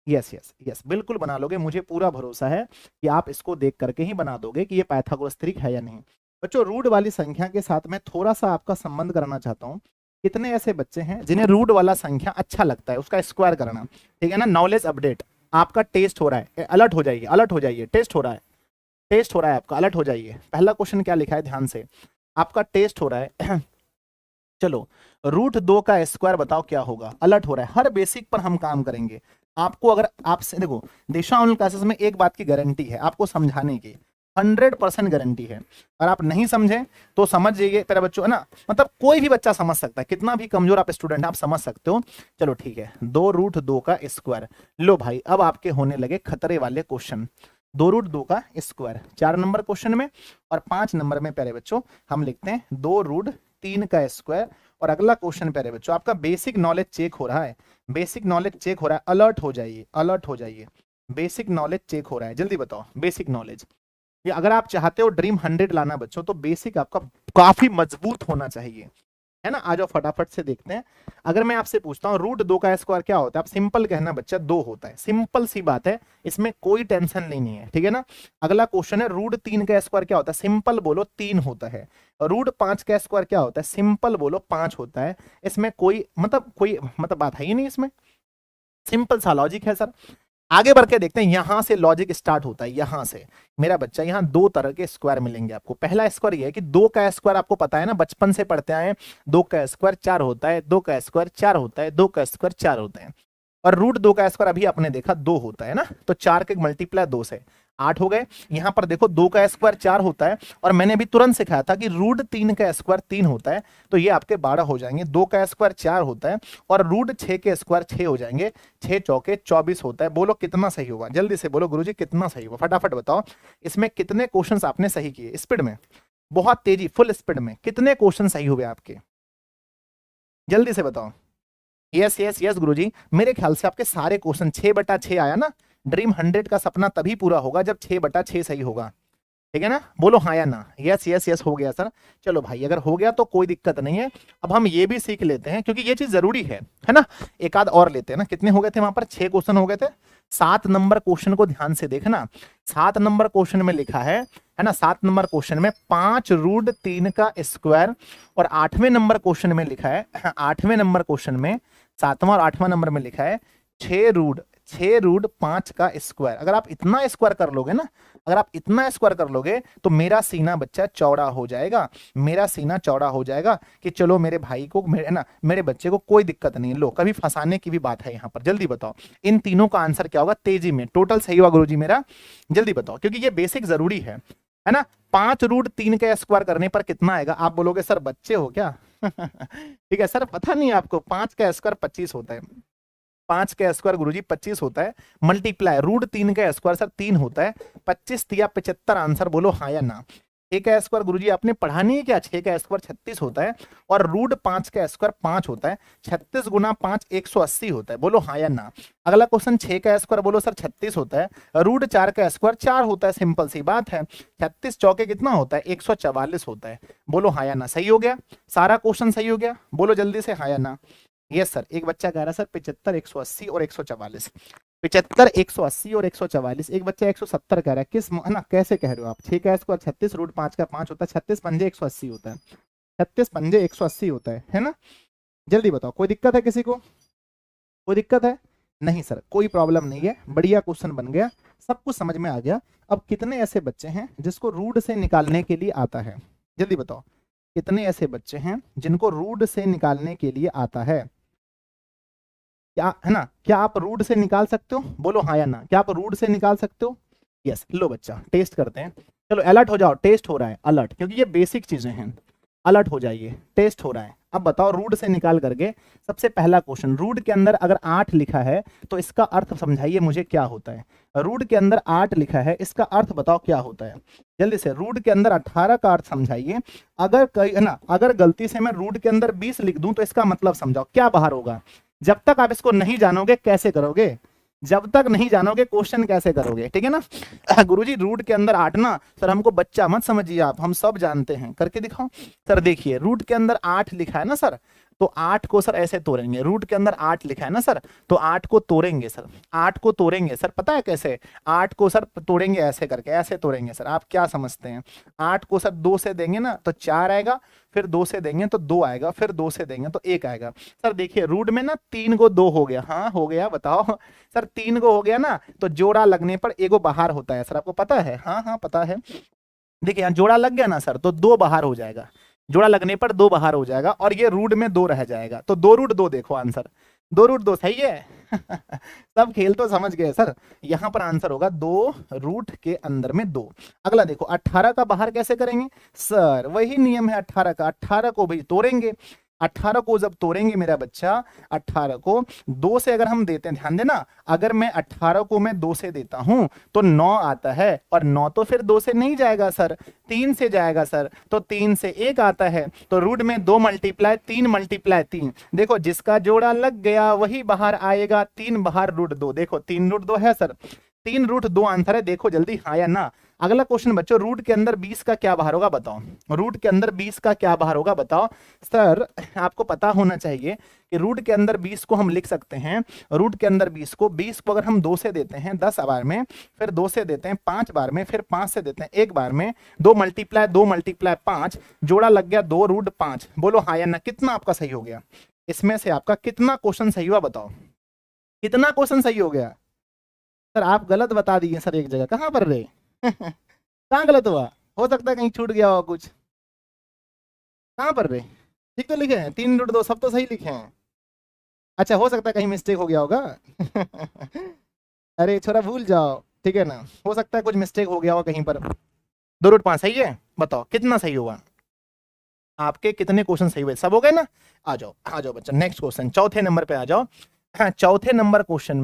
Speaker 1: यस यस यस, बिल्कुल बना लोगे, मुझे पूरा भरोसा है कि आप इसको देख करके ही बना दोगे कि ये पाइथागोरस त्रिक है या नहीं। बच्चों रूट वाली संख्या के साथ मैं थोड़ा सा आपका संबंध करना चाहता हूँ। कितने ऐसे बच्चे हैं जिन्हें रूट वाला संख्या अच्छा लगता है, उसका स्क्वायर करना, ठीक है ना। नॉलेज अपडेट, आपका टेस्ट हो रहा है, अलर्ट हो जाइए, अलर्ट हो जाइए, टेस्ट हो रहा है, टेस्ट हो रहा है आपका, अलर्ट हो जाइए। पहला क्वेश्चन क्या लिखा है ध्यान से, आपका टेस्ट हो रहा है। चलो रूट 2 का स्क्वायर बताओ क्या होगा? अलर्ट हो रहा है, हर बेसिक पर हम काम करेंगे। आपको अगर आपसे देखो, दिशा ऑनलाइन क्लासेस में एक बात की गारंटी है आपको समझाने की, 100% गारंटी है। अगर आप नहीं समझे तो समझ जाइए तेरा बच्चों, है ना, मतलब कोई भी बच्चा समझ सकता है, कितना भी कमजोर आप स्टूडेंट आप समझ सकते हो। चलो ठीक है, 2 रूट 2 का स्क्वायर। लो भाई अब आपके होने लगे खतरे वाले क्वेश्चन। 2 रूट 2 का स्क्वायर 4 नंबर क्वेश्चन में, और 5 नंबर में प्यारे बच्चों हम लिखते हैं 2 रूट 3 का स्क्वायर। और अगला क्वेश्चन प्यारे बच्चों, आपका बेसिक नॉलेज चेक हो रहा है, बेसिक नॉलेज चेक हो रहा है, अलर्ट हो जाइए, अलर्ट हो जाइए। बेसिक नॉलेज चेक हो रहा है, जल्दी बताओ बेसिक नॉलेज। ये अगर आप चाहते हो ड्रीम 100 लाना बच्चों, तो बेसिक आपका काफी मजबूत होना चाहिए, है ना। आ जाओ फटाफट से देखते हैं। अगर मैं आपसे पूछता हूँ रूट 2 का स्क्वायर क्या होता है, आप सिंपल कहना बच्चा 2 होता है, सिंपल सी बात है, इसमें कोई टेंशन लेनी है, ठीक है ना। अगला क्वेश्चन है रूट 3 का स्क्वायर क्या होता है, सिंपल बोलो 3 होता है। रूट 5 का स्क्वायर क्या होता है, सिंपल बोलो 5 होता है। इसमें कोई बात है ही नहीं इसमें, सिंपल सा लॉजिक है सर। आगे बढ़ के देखते हैं, यहां से लॉजिक स्टार्ट होता है, यहां से मेरा बच्चा, यहां दो तरह के स्क्वायर मिलेंगे आपको। पहला स्क्वायर ये है कि 2 का स्क्वायर आपको पता है ना, बचपन से पढ़ते आए हैं, 2 का स्क्वायर 4 होता है, 2 का स्क्वायर 4 होता है, 2 का स्क्वायर 4 होता है। और रूट 2 का स्क्वायर अभी आपने देखा 2 होता है ना, तो 4 के मल्टीप्लाई 2 से 8 हो गए। यहां पर देखो 2 का स्क्वायर 4 होता है, और मैंने अभी तुरंत सिखाया था कि रूट 3 का स्क्वायर 3 होता है, तो ये आपके 12 हो जाएंगे। 2 का स्क्वायर 4 होता है, और रूट 6 के स्क्वायर 6 हो जाएंगे, 6 चौके 24 होता है। बोलो कितना सही होगा, जल्दी से बोलो गुरुजी कितना सही होगा, फटाफट बताओ। इसमें कितने क्वेश्चंस आपने सही किए, स्पीड में, बहुत तेजी, फुल स्पीड में, कितने क्वेश्चन सही हुए आपके, जल्दी से बताओ। यस यस यस गुरुजी, मेरे ख्याल से आपके सारे क्वेश्चन 6/6 आया ना। ड्रीम 100 का सपना तभी पूरा होगा जब 6/6 सही होगा, ठीक है ना। बोलो हाँ या ना। यस यस यस हो गया सर। चलो भाई, अगर हो गया तो कोई दिक्कत नहीं है। अब हम ये भी सीख लेते हैं, क्योंकि ये चीज जरूरी है ना। एक आध और लेते हैं ना। कितने हो गए थे वहां पर, 6 क्वेश्चन हो गए थे। 7 नंबर क्वेश्चन को ध्यान से देखना। 7 नंबर क्वेश्चन में लिखा है ना, 7 नंबर क्वेश्चन में 5 रूट 3 का स्क्वायर, और 8वें नंबर क्वेश्चन में लिखा है, 8वें नंबर क्वेश्चन में, 7वां और 8वां नंबर में लिखा है 6 रूट 5 का स्क्वायर। अगर आप इतना स्क्वायर कर लोगे ना, अगर आप इतना स्क्वायर कर लोगे, तो मेरा सीना बच्चा चौड़ा हो जाएगा, मेरा सीना चौड़ा हो जाएगा कि चलो मेरे भाई को, मेरे बच्चे को कोई दिक्कत नहीं है। लो, कभी फंसाने की भी बात है यहाँ पर। जल्दी बताओ इन तीनों का आंसर क्या होगा, तेजी में टोटल सही होगा गुरुजी मेरा, जल्दी बताओ, क्योंकि ये बेसिक जरूरी है ना। 5 रूट 3 का स्क्वायर करने पर कितना आएगा, आप बोलोगे सर बच्चे हो क्या ठीक है सर, पता नहीं आपको, 5 का स्क्वायर 25 होता है, 5 का स्क्वायर गुरुजी 25 होता है, मल्टीप्लाई रूट 3 का स्क्वायर सर 3 होता है, 25 या 75 आंसर, बोलो हाँ या ना। 6 का स्क्वायर गुरुजी आपने पढ़ा नहीं है क्या, 6 का स्क्वायर 36 होता है, और रूट 5 का स्क्वायर 5 होता है, 36 गुना 5 180 होता है, बोलो हाँ या ना। अगला क्वेश्चन 6 का स्क्वायर बोलो सर 36 होता है, रूट 4 का स्क्वायर 4 होता है, सिंपल सी बात है। 36 चौके कितना होता है, 144 होता है, बोलो हाँ या ना। सही हो गया, सारा क्वेश्चन सही हो गया, बोलो जल्दी से हाँ या ना। Yes sir. एक बच्चा कह रहा है सर 75 180 और 144, 75 180 और 144। एक बच्चा 170 कह रहा है, किस है ना, कैसे कह रहे हो आप। 6 का स्क्वायर 36 रूट 5 का 5 होता है, 36 पंजे 180 होता है, 36 पंजे 180 होता है ना। जल्दी बताओ, कोई दिक्कत है किसी को, कोई दिक्कत है नहीं सर, कोई प्रॉब्लम नहीं है, बढ़िया क्वेश्चन बन गया, सब कुछ समझ में आ गया। अब कितने ऐसे बच्चे हैं जिसको रूट से निकालने के लिए आता है, जल्दी बताओ। कितने ऐसे बच्चे हैं जिनको रूट से निकालने के लिए आता है, क्या है ना, क्या आप रूट से निकाल सकते हो, बोलो हाँ या ना। क्या आप रूट से निकाल सकते हो, यस। लो बच्चा टेस्ट करते हैं, चलो अलर्ट हो जाओ, टेस्ट हो रहा है अलर्ट, क्योंकि ये बेसिक चीजें हैं, अलर्ट हो जाइए, टेस्ट हो रहा है। अब बताओ रूट से निकाल करके, सबसे पहला क्वेश्चन, रूट के अंदर अगर 8 लिखा है तो इसका अर्थ समझाइए मुझे क्या होता है। रूट के अंदर 8 लिखा है, इसका अर्थ बताओ क्या होता है, जल्दी से। रूट के अंदर 18 का अर्थ समझाइए। अगर है ना, अगर गलती से मैं रूट के अंदर 20 लिख दूं तो इसका मतलब समझाओ क्या बाहर होगा। जब तक आप इसको नहीं जानोगे कैसे करोगे, जब तक नहीं जानोगे क्वेश्चन कैसे करोगे, ठीक है ना। गुरुजी रूट के अंदर 8 ना, सर हमको बच्चा मत समझिए आप, हम सब जानते हैं, करके दिखाओ। सर देखिए रूट के अंदर 8 लिखा है ना सर, तो 8 को सर ऐसे तोड़ेंगे, रूट के अंदर 8 लिखा है ना सर, तो 8 को तोड़ेंगे सर, 8 को तोड़ेंगे सर, पता है कैसे, 8 को सर तोड़ेंगे ऐसे करके, ऐसे तोड़ेंगे सर। आप क्या समझते हैं, 8 को सर 2 से देंगे ना तो 4 आएगा, फिर 2 से देंगे तो 2 आएगा, फिर 2 से देंगे तो 1 आएगा। सर देखिए रूट में ना 3 को 2 हो गया, हाँ हो गया, बताओ सर 3 को हो गया ना, तो जोड़ा लगने पर एगो बाहर होता है सर, आपको पता है, हाँ हाँ पता है। देखिए यहाँ जोड़ा लग गया ना सर, तो 2 बाहर हो जाएगा, जोड़ा लगने पर 2 बाहर हो जाएगा, और ये रूट में 2 रह जाएगा, तो 2 रूट 2 देखो आंसर, 2 रूट 2 सही है सब खेल तो समझ गए सर। यहाँ पर आंसर होगा 2 रूट के अंदर में 2। अगला देखो 18 का बाहर कैसे करेंगे सर, वही नियम है 18 का, 18 को भी तोड़ेंगे, 18 को जब तोड़ेंगे मेरा बच्चा, 18 को 2 से अगर हम देते हैं, ध्यान देना, अगर मैं 18 को मैं 2 से देता हूं तो 9 आता है, और 9 तो फिर 2 से नहीं जाएगा सर, 3 से जाएगा सर, तो 3 से 1 आता है, तो रूट में 2 मल्टीप्लाई 3 मल्टीप्लाई 3, देखो जिसका जोड़ा लग गया वही बाहर आएगा, 3 बाहर रूट 2, देखो 3 रूट 2 है सर, 3 रूट 2 आंसर है, देखो जल्दी हाँ या ना। अगला क्वेश्चन बच्चों, रूट के अंदर 20 का क्या बाहर होगा बताओ। रूट के अंदर 20 का क्या बाहर होगा बताओ। सर आपको पता होना चाहिए कि रूट के अंदर 20 को हम लिख सकते हैं, रूट के अंदर 20 को अगर हम 2 से देते हैं 10 बार में, फिर 2 से देते हैं 5 बार में, फिर 5 से देते हैं 1 बार में, 2 मल्टीप्लाई 5, जोड़ा लग गया 2 रूट 5। बोलो हाँ या ना, कितना आपका सही हो गया? इसमें से आपका कितना क्वेश्चन सही हुआ बताओ, कितना क्वेश्चन सही हो गया? सर आप गलत बता दिए सर एक जगह, कहाँ पर रहे? कहाँ गलत हुआ? हो सकता है कहीं छूट गया हो कुछ, कहाँ पर रहे? ठीक तो लिखे हैं, 3 रूट 2 सब तो सही लिखे हैं। अच्छा हो सकता है कहीं मिस्टेक हो गया होगा। अरे छोरा भूल जाओ, ठीक है ना, हो सकता है कुछ मिस्टेक हो गया हो कहीं पर। 2 रूट 5 सही है, बताओ कितना सही हुआ? आपके कितने क्वेश्चन सही हुए? सब हो गए ना? आ जाओ बच्चा, नेक्स्ट क्वेश्चन, चौथे नंबर पे आ जाओ। हाँ, चौथे नंबर क्वेश्चन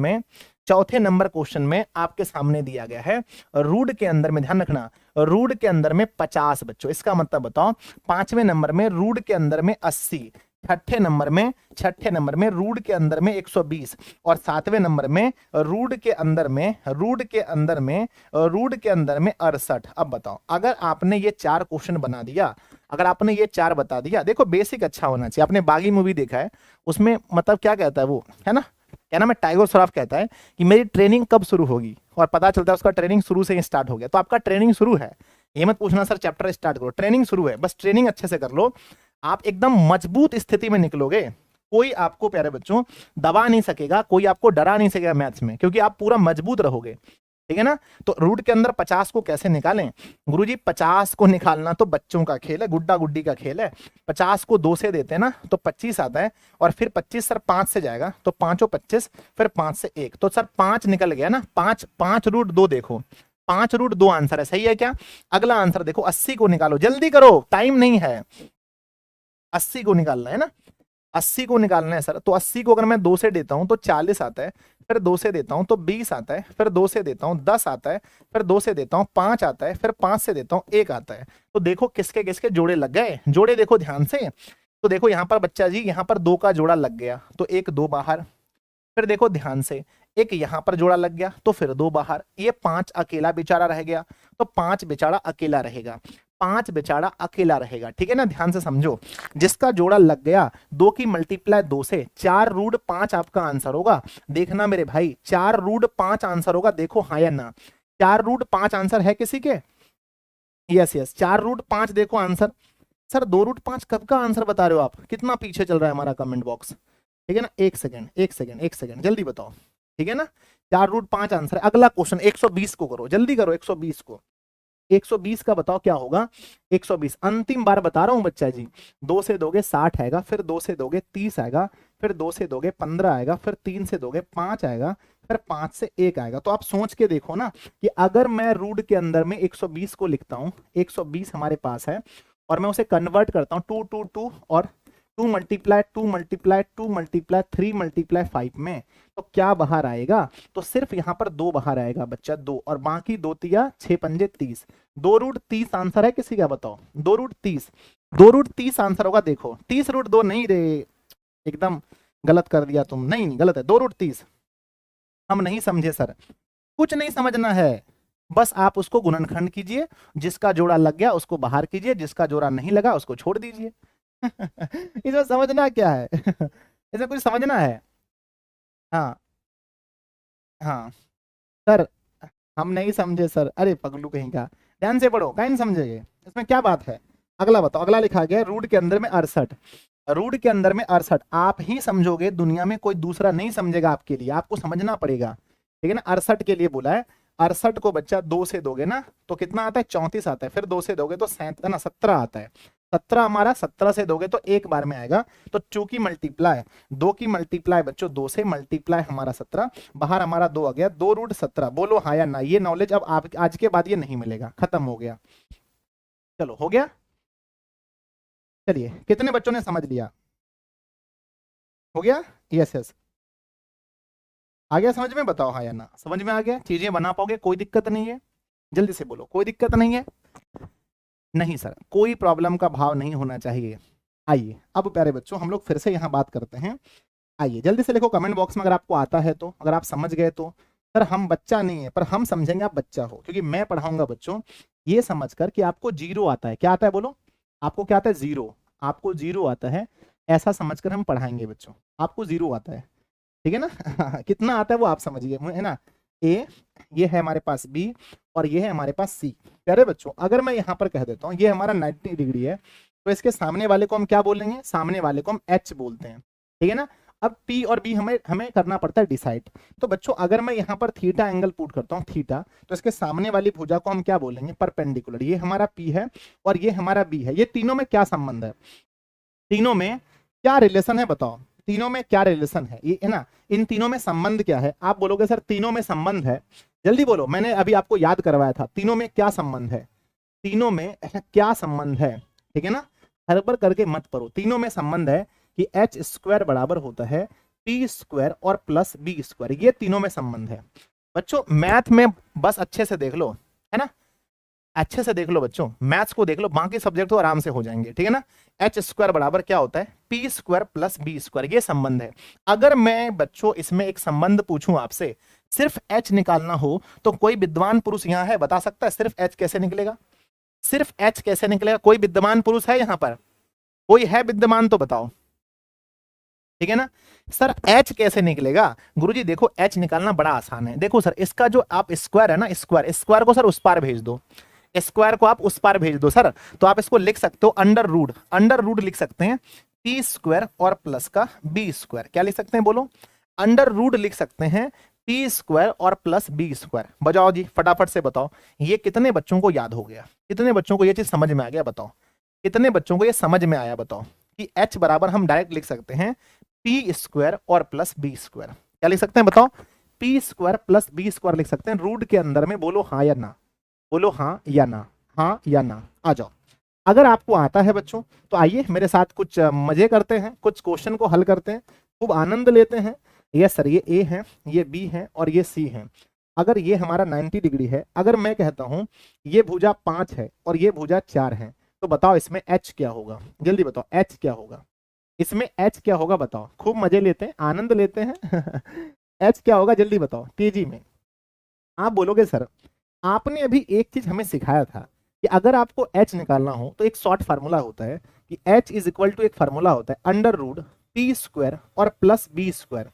Speaker 1: में आपके सामने दिया गया है, रूट के अंदर में, ध्यान रखना, रूट के अंदर में 50 बच्चों, इसका मतलब बताओ। पांचवें नंबर में रूट के अंदर में 80, छठे नंबर में रूट के अंदर में 120, और सातवें नंबर में रूट के अंदर में 68। अब बताओ, अगर आपने ये 4 क्वेश्चन बना दिया, अगर आपने ये 4 बता दिया, देखो बेसिक अच्छा होना चाहिए। आपने बागी मूवी देखा है, उसमें मतलब क्या कहता है वो, है ना, क्या नाम है, टाइगर श्रॉफ कहता है कि मेरी ट्रेनिंग कब शुरू होगी, और पता चलता है उसका ट्रेनिंग शुरू से ही स्टार्ट हो गया। तो आपका ट्रेनिंग शुरू है, ये मत पूछना सर चैप्टर स्टार्ट करो, ट्रेनिंग शुरू है, बस ट्रेनिंग अच्छे से कर लो, आप एकदम मजबूत स्थिति में निकलोगे। कोई आपको प्यारे बच्चों दबा नहीं सकेगा, कोई आपको डरा नहीं सकेगा मैथ्स में, क्योंकि आप पूरा मजबूत रहोगे, ठीक है ना। तो रूट के अंदर 50 को कैसे निकालें गुरुजी? 50 को निकालना तो बच्चों का खेल है, गुड्डा गुड्डी का खेल है। 50 को 2 से देते हैं ना तो 25 आता है, और फिर 25 सर 5 से जाएगा तो 5 25, फिर 5 से 1, तो सर 5 निकल गया ना। 5 रूट 2, देखो 5 रूट 2 आंसर है, सही है क्या? अगला आंसर देखो, 80 को निकालो, जल्दी करो, टाइम नहीं है। 80 को निकालना है ना, 80 को निकालना है सर। तो 80 को अगर मैं 2 से देता हूं तो 40 आता है, फिर 2 से देता हूं तो 20 आता है, फिर 2 से देता हूं 10 आता है, फिर 2 से देता हूं 5 आता है, फिर 5 से देता हूं 1 आता है। तो देखो किसके किसके जोड़े लग गए, जोड़े देखो ध्यान से। तो देखो यहां पर बच्चा जी, यहां पर 2 का जोड़ा लग गया तो 1 2 बाहर, फिर देखो ध्यान से, एक यहां पर जोड़ा लग गया तो फिर 2 बाहर, ये 5 अकेला बेचारा रह गया, तो 5 बेचारा अकेला रहेगा, 5 बेचारा अकेला रहेगा, ठीक है ना। ध्यान से समझो, जिसका जोड़ा लग गया 2 की मल्टीप्लाई 2 से, 4 रूट 5 आपका आंसर होगा। देखना मेरे भाई, 4 रूट 5 आंसर होगा, देखो हाँ या ना। 4 रूट 5 आंसर है किसी के? यस यस, 4 रूट 5 देखो आंसर। सर 2 रूट 5 कब का आंसर बता रहे हो आप? कितना पीछे चल रहा है हमारा कमेंट बॉक्स, ठीक है ना। एक सेकंड जल्दी बताओ, ठीक है ना। 4 रूट 5 आंसर है। अगला क्वेश्चन 120 को करो, जल्दी करो 120 को। 120 का बताओ क्या होगा? 120 अंतिम बार बता रहा हूं बच्चा जी, 2 से दोगे 60 आएगा, फिर 2 से दोगे 30 आएगा, फिर 2 से दोगे 15 आएगा, फिर 3 से दोगे 5 आएगा, फिर 5 से 1 आएगा। तो आप सोच के देखो ना कि अगर मैं रूट के अंदर में 120 को लिखता हूं, 120 हमारे पास है, और मैं उसे कन्वर्ट करता हूं 2 2 2 और 2 मल्टीप्लाई 3 मल्टीप्लाई 5 में, तो क्या बाहर आएगा? तो सिर्फ यहां पर 2 बाहर आएगा बच्चा, 2, और बाकी 2 तिया 6 पंजे 30, 2 रूट 30 आंसर है किसी का बताओ? 2 रूट 30 आंसर होगा। देखो 30 रूट 2 नहीं रे, एकदम गलत कर दिया तुम, नहीं गलत है, 2 रूट 30। हम नहीं समझे सर, कुछ नहीं समझना है, बस आप उसको गुणनखंड कीजिए, जिसका जोड़ा लग गया उसको बाहर कीजिए, जिसका जोड़ा नहीं लगा उसको छोड़ दीजिए। इसमें समझना क्या है? इसमें कुछ समझना है? हाँ हाँ सर, हम नहीं समझे सर, अरे पगलू कहीं का, ध्यान से पढ़ो, कहीं नहीं समझेगे, इसमें क्या बात है। अगला बताओ, अगला लिखा गया रूट के अंदर में 68, रूट के अंदर में 68 आप ही समझोगे, दुनिया में कोई दूसरा नहीं समझेगा आपके लिए, आपको समझना पड़ेगा, ठीक है ना। 68 के लिए बोला है, 68 को बच्चा 2 से दोगे ना तो कितना आता है? 34 आता है, फिर 2 से दोगे तो 17 आता है, 17 हमारा, 17 से दोगे तो 1 बार में आएगा। तो 2 की मल्टीप्लाई, 2 की मल्टीप्लाई बच्चों 2 से, मल्टीप्लाई हमारा 17, बाहर हमारा 2 आ गया, 2 रूट 17। बोलो हाँ या ना, ये नॉलेज अब आप आज के बाद ये नहीं मिलेगा, खत्म हो गया। चलो हो गया, चलिए कितने बच्चों ने समझ लिया? हो गया, यस यस, आ गया समझ में? बताओ हाँ या ना, समझ में आ गया? चीजें बना पाओगे, कोई दिक्कत नहीं है? जल्दी से बोलो, कोई दिक्कत नहीं है? नहीं सर, कोई प्रॉब्लम का भाव नहीं होना चाहिए। आइए अब प्यारे बच्चों हम लोग फिर से यहाँ बात करते हैं। आइए जल्दी से लिखो कमेंट बॉक्स में अगर आपको आता है तो, अगर आप समझ गए तो। सर हम बच्चा नहीं है, पर हम समझेंगे आप बच्चा हो, क्योंकि मैं पढ़ाऊंगा बच्चों ये समझकर कि आपको जीरो आता है। क्या आता है बोलो? आपको क्या आता है? जीरो। आपको जीरो आता है, ऐसा समझकर हम पढ़ाएंगे बच्चों। आपको जीरो आता है, ठीक है ना? कितना आता है वो आप समझिए, है ना? ए, ये है हमारे पास बी, और ये है हमारे पास सी। प्यारे बच्चों, अगर मैं यहाँ पर कह देता हूँ ये हमारा 90 डिग्री है, तो इसके सामने वाले को हम क्या बोलेंगे? सामने वाले को हम एच बोलते हैं, ठीक है ना? अब पी और बी हमें हमें करना पड़ता है डिसाइड। तो बच्चों अगर मैं यहाँ पर थीटा एंगल पुट करता हूँ थीटा, तो इसके सामने वाली भुजा को हम क्या बोलेंगे? परपेंडिकुलर। ये हमारा पी है और ये हमारा बी है। ये तीनों में क्या संबंध है? तीनों में क्या रिलेशन है बताओ? तीनों में क्या रिलेशन है? ये है ना, इन तीनों में संबंध क्या है? आप बोलोगे सर तीनों में संबंध है, जल्दी बोलो, मैंने अभी आपको याद करवाया था। तीनों में क्या संबंध है? तीनों में क्या संबंध है? ठीक है ना, हड़बड़ करके मत पढ़ो। तीनों में संबंध है कि एच स्क्वायर बराबर होता है पी स्क्वायर और प्लस बी स्क्वायर। ये तीनों में संबंध है बच्चों। मैथ में बस अच्छे से देख लो, है ना, अच्छे से देख लो बच्चों, मैथ्स को देख लो, बाकी सब्जेक्ट तो आराम से हो जाएंगे, ठीक है ना। एच स्क्वायर बराबर क्या होता है? P square plus B square, ये संबंध है। अगर मैं बच्चों इसमें एक संबंध पूछूं आपसे, सिर्फ एच निकालना हो, तो कोई विद्वान पुरुष यहाँ है बता सकता है सिर्फ एच कैसे निकलेगा? सिर्फ एच कैसे निकलेगा? कोई विद्यमान पुरुष है यहाँ पर? कोई है विद्यमान तो बताओ, ठीक है ना। सर एच कैसे निकलेगा? गुरुजी देखो एच निकालना बड़ा आसान है। देखो सर, इसका जो आप स्क्वायर है ना, स्क्वायर, स्क्वायर को सर उस पार भेज दो, स्क्वायर को आप उस पार भेज दो सर, तो आप इसको लिख सकते हो अंडर रूट, अंडर रूट लिख सकते हैं पी स्क्वायर और प्लस का बी स्क्वायर। क्या लिख सकते हैं बोलो? अंडर रूट लिख सकते हैं पी स्क्वायर और प्लस बी स्क्वायर। बजाओ जी, फटाफट से बताओ, ये कितने बच्चों को याद हो गया? कितने बच्चों को ये चीज समझ में आ गया? बताओ, कितने बच्चों को ये समझ में आया? बताओ कि एच बराबर हम डायरेक्ट लिख सकते हैं पी स्क्वायर और प्लस बी स्क्वायर। क्या लिख सकते हैं बताओ? P square plus B square लिख सकते हैं रूट के अंदर में। बोलो हाँ या ना, बोलो हाँ या ना, हाँ या ना, आ जाओ। अगर आपको आता है बच्चों तो आइए मेरे साथ कुछ मजे करते हैं, कुछ क्वेश्चन को हल करते हैं, खूब आनंद लेते हैं। यस सर, ये ए है, ये बी है और ये सी है। अगर ये हमारा 90 डिग्री है, अगर मैं कहता हूं ये भुजा 5 है और ये भुजा 4 है, तो बताओ इसमें एच क्या होगा? जल्दी बताओ एच क्या होगा? इसमें एच क्या होगा बताओ? खूब मजे लेते हैं, आनंद लेते हैं। एच क्या होगा जल्दी बताओ तेजी में। आप बोलोगे सर आपने अभी एक चीज हमें सिखाया था कि अगर आपको एच निकालना हो तो एक शॉर्ट फार्मूला होता है कि एच इज इक्वल टू, एक फार्मूला होता है अंडर रूट पी स्क्वायर और plus B square,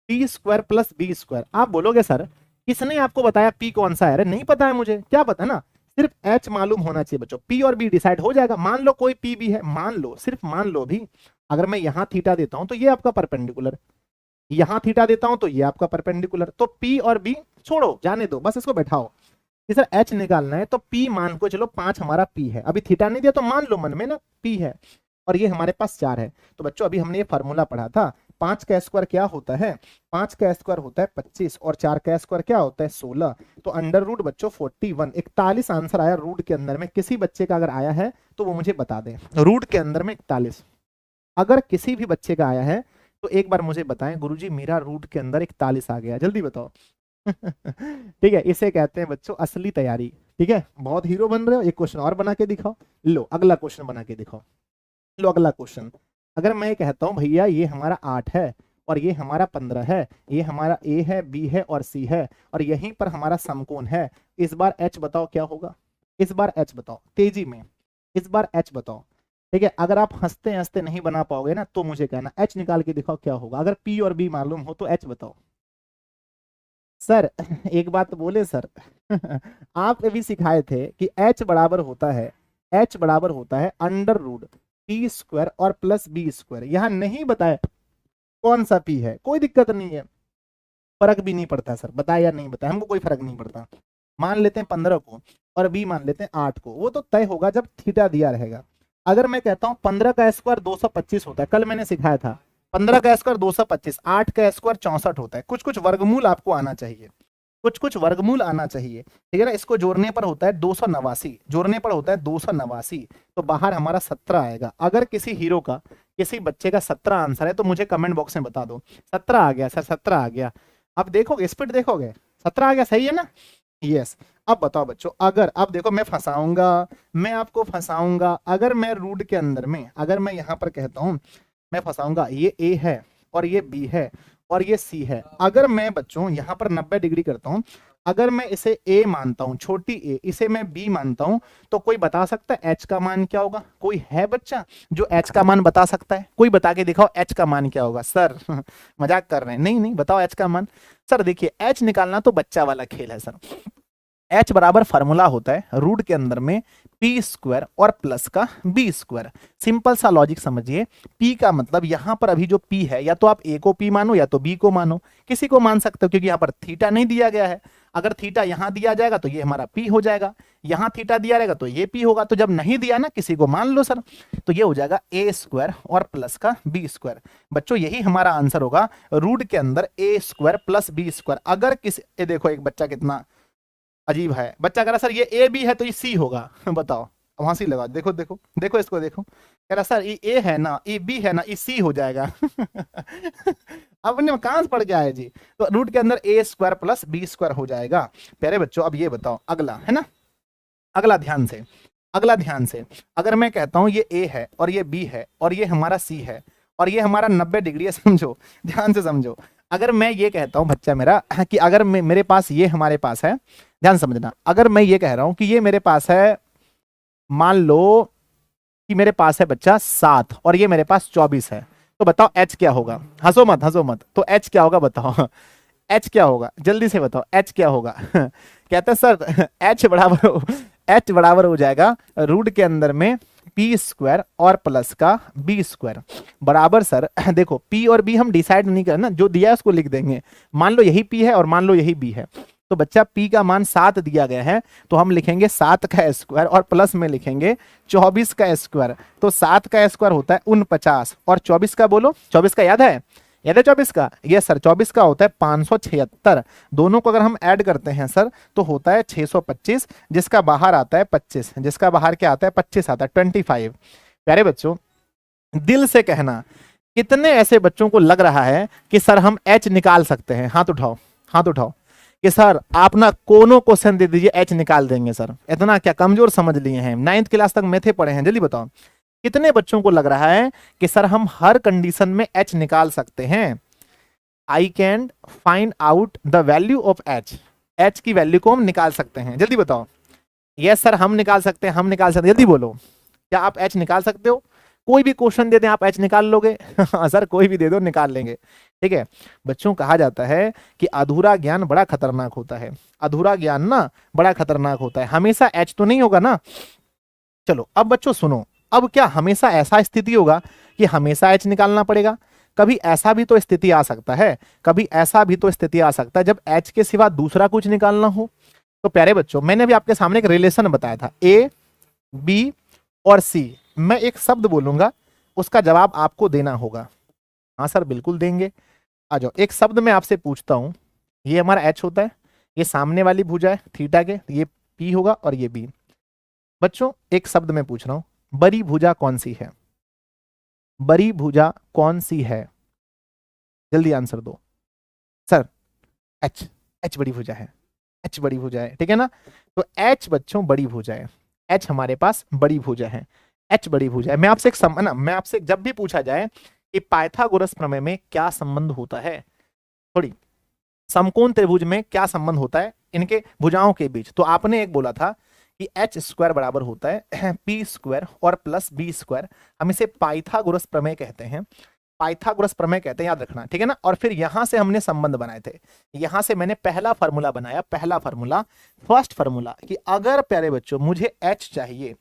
Speaker 1: P square plus B square. आप बोलोगे सर किसने आपको बताया पी कौन सा है? अरे नहीं पता है मुझे, क्या पता ना, सिर्फ एच मालूम होना चाहिए बच्चों, पी और बी डिसाइड हो जाएगा। मान लो कोई पी भी है, मान लो, सिर्फ मान लो भी, अगर मैं यहां थीटा देता हूं तो ये आपका परपेंडिकुलर, यहां थीटा देता हूं तो ये आपका परपेंडिकुलर, तो पी और बी छोड़ो, जाने दो, बस इसको बैठाओ कि सर एच निकालना है तो पी मान को चलो 5 हमारा पी है, अभी थीटा नहीं दिया तो मान लो मन में ना पी है, और ये हमारे पास 4 है। तो बच्चों अभी हमने ये फार्मूला पढ़ा था, 5 का स्क्वायर क्या होता है? 5 का स्क्वायर होता है 25 और 4 का स्क्वायर क्या होता है? 16। तो अंडर रूट बच्चों 41, 41 आंसर आया रूट के अंदर में। किसी बच्चे का अगर आया है तो वो मुझे बता दे, रूट के अंदर में 41 अगर किसी भी बच्चे का आया है तो एक बार मुझे बताएं गुरुजी मेरा रूट के अंदर 41 आ गया, जल्दी बताओ। ठीक है, इसे कहते हैं बच्चों असली तैयारी। ठीक है, बहुत हीरो बन रहे हो, एक क्वेश्चन और बना के दिखाओ। लो अगला क्वेश्चन बना के दिखाओ। लो अगला क्वेश्चन, अगर मैं कहता हूं भैया ये हमारा 8 है और ये हमारा 15 है, ये हमारा ए है, बी है और सी है, और यहीं पर हमारा समकोण है, इस बार एच बताओ क्या होगा? इस बार एच बताओ तेजी में, इस बार एच बताओ। ठीक है, अगर आप हंसते हंसते नहीं बना पाओगे ना तो मुझे कहना एच निकाल के दिखाओ क्या होगा। अगर पी और बी मालूम हो तो एच बताओ। सर एक बात बोले सर, आप अभी सिखाए थे कि एच बराबर होता है, एच बराबर होता है अंडर रूट पी स्क्वायर और प्लस बी स्क्वायर। यहां नहीं बताया कौन सा पी है, कोई दिक्कत नहीं है, फर्क भी नहीं पड़ता सर, बताया या नहीं बताया हमको कोई फर्क नहीं पड़ता। मान लेते हैं 15 को और बी मान लेते हैं 8 को, वो तो तय होगा जब थीटा दिया रहेगा। अगर मैं कहता हूं 15 का स्क्वायर 225 होता है, कल मैंने सिखाया था 15 का स्क्वायर 225, 8 का स्क्वायर 64 होता है। कुछ कुछ वर्गमूल आपको आना चाहिए, कुछ कुछ वर्गमूल आना चाहिए, ठीक है ना। इसको जोड़ने पर होता है 289, जोड़ने पर होता है 289, तो बाहर हमारा 17 आएगा। अगर किसी हीरो का, किसी बच्चे का 17 आंसर है तो मुझे कमेंट बॉक्स में बता दो 17 आ गया सर, 17 आ गया। अब देखोगे स्पीड देखोगे, 17 आ गया, सही है ना? यस। अब बताओ बच्चों, अगर अब देखो मैं फंसाऊंगा, मैं आपको फंसाऊंगा। अगर मैं रूट के अंदर में, अगर मैं यहां पर कहता हूं मैं फंसाऊंगा, ये ए है और ये बी है और ये सी है। अगर मैं बच्चों यहाँ पर 90 डिग्री करता हूँ, अगर मैं इसे ए मानता हूँ, छोटी ए, इसे मैं बी मानता हूँ, तो कोई बता सकता है एच का मान क्या होगा? कोई है बच्चा जो एच का मान बता सकता है? कोई बता के दिखाओ एच का मान क्या होगा। सर मजाक कर रहे हैं? नहीं नहीं, बताओ एच का मान। सर देखिए, एच निकालना तो बच्चा वाला खेल है सर। एच बराबर फार्मूला होता है रूट के अंदर में पी स्क्वायर और प्लस का बी स्क्वायर। सिंपल सा लॉजिक समझिए। पी का मतलब यहां पर अभी जो पी है, या तो आप ए को पी मानो या तो बी को मानो, किसी को मान सकते हो, क्योंकि यहां पर थीटा नहीं दिया गया है। अगर थीटा यहां दिया जाएगा तो ये हमारा पी हो जाएगा, यहां थीटा दिया रहेगा तो ये पी होगा। तो जब नहीं दिया ना, किसी को मान लो सर, तो ये हो जाएगा ए स्क्वायर और प्लस का बी स्क्वायर। बच्चों यही हमारा आंसर होगा, रूट के अंदर ए स्क्वायर प्लस बी स्क्वायर। अगर किसी, ये देखो एक बच्चा कितना अजीब है, बच्चा कह रहा सर ये ए बी है तो ये सी होगा। बताओ, वहां सी लगा, देखो देखो देखो इसको देखो, कह रहा सर ये ए है ना, ये बी है ना, ये सी हो जाएगा। अपने कहां से पड़ गया है जी? तो रूट के अंदर ए स्क्वायर प्लस बी स्क्वायर हो जाएगा। प्यारे बच्चों अब ये बताओ, अगला है ना, अगला ध्यान से, अगला ध्यान से। अगर मैं कहता हूं ये ए है और ये बी है और ये हमारा सी है और ये हमारा 90 डिग्री है, समझो, ध्यान से समझो। अगर मैं ये कहता हूं बच्चा मेरा कि अगर मेरे पास ये हमारे पास है, ध्यान समझना, अगर मैं ये कह रहा हूं कि ये मेरे पास है, मान लो कि मेरे पास है बच्चा 7 और ये मेरे पास 24 है, तो बताओ एच क्या होगा? हंसो मत, हंसो मत, तो एच क्या होगा बताओ? एच क्या होगा जल्दी से बताओ, एच क्या होगा? कहते हैं सर एच बराबर हो जाएगा रूट के अंदर में पी स्क्वायर और प्लस का बी स्क्वायर बराबर। सर देखो, पी और बी हम डिसाइड नहीं करना, जो दिया है उसको लिख देंगे। मान लो यही पी है और मान लो यही बी है, तो बच्चा पी का मान 7 दिया गया है, तो हम लिखेंगे 7 का स्क्वायर और प्लस में लिखेंगे 24 का स्क्वायर। तो 7 का स्क्वायर होता है 49 और 24 का बोलो, 24 का याद है? याद है 24 का? ये सर 24 का होता है 576। दोनों को अगर हम ऐड करते हैं सर तो होता है 625, जिसका बाहर आता है 25, जिसका बाहर क्या आता है 25 आता है 25। प्यारे बच्चों दिल से कहना, कितने ऐसे बच्चों को लग रहा है कि सर हम एच निकाल सकते हैं? हाथ उठाओ, हाथ उठाओ कि सर आप ना कोनो क्वेश्चन दे दीजिए एच निकाल देंगे। सर इतना क्या कमजोर समझ लिए हैं? 9th क्लास तक मैथे पढ़े हैं, जल्दी बताओ कितने बच्चों को लग रहा है कि सर हम हर कंडीशन में एच निकाल सकते हैं? I can find out the value of H. H की वैल्यू को हम निकाल सकते हैं, जल्दी बताओ। यस सर हम निकाल सकते हैं, हम निकाल सकते हैं, जल्दी बोलो। क्या आप एच निकाल सकते हो? कोई भी क्वेश्चन दे दें आप एच निकाल लोगे? सर कोई भी दे दो निकाल लेंगे। ठीक है बच्चों, कहा जाता है कि अधूरा ज्ञान बड़ा खतरनाक होता है। अधूरा ज्ञान ना बड़ा खतरनाक होता है, हमेशा एच तो नहीं होगा ना। चलो अब बच्चों सुनो, अब क्या हमेशा ऐसा स्थिति होगा कि हमेशा एच निकालना पड़ेगा? कभी ऐसा भी तो स्थिति आ सकता है, कभी ऐसा भी तो स्थिति आ सकता है जब एच के सिवा दूसरा कुछ निकालना हो। तो प्यारे बच्चों मैंने अभी आपके सामने एक रिलेशन बताया था, ए बी और सी। मैं एक शब्द बोलूंगा, उसका जवाब आपको देना होगा। हाँ सर बिल्कुल देंगे, आ जाओ। एक शब्द मैं आपसे पूछता हूं, ये हमारा एच होता है, ये सामने वाली भुजा है थीटा के, ये पी होगा और ये बी। बच्चों एक शब्द मैं पूछ रहा हूं, बड़ी भुजा कौन सी है? बड़ी भुजा कौन सी है? जल्दी आंसर दो। सर एच, एच बड़ी भुजा है, एच बड़ी भुजा है, ठीक है ना? तो एच बच्चों बड़ी भुजा है, एच हमारे पास बड़ी भुजा है, एच बड़ी भुजा है। मैं आपसे एक ना, मैं आपसे जब भी पूछा जाए कि पाइथागोरस प्रमेय में क्या संबंध होता है, थोड़ी समकोण त्रिभुज में क्या संबंध होता है इनके भुजाओं के बीच, तो आपने एक बोला था कि एच स्क्वायर बराबर होता है पी स्क्वायर और प्लस बी स्क्वायर। हम इसे पाइथागोरस प्रमेय कहते हैं, पाइथागोरस प्रमेय कहते हैं, याद रखना, ठीक है ना? और फिर यहां से हमने संबंध बनाए थे, यहां से मैंने पहला फार्मूला बनाया, पहला फार्मूला, फर्स्ट फार्मूला, कि अगर प्यारे बच्चों मुझे एच चाहिए,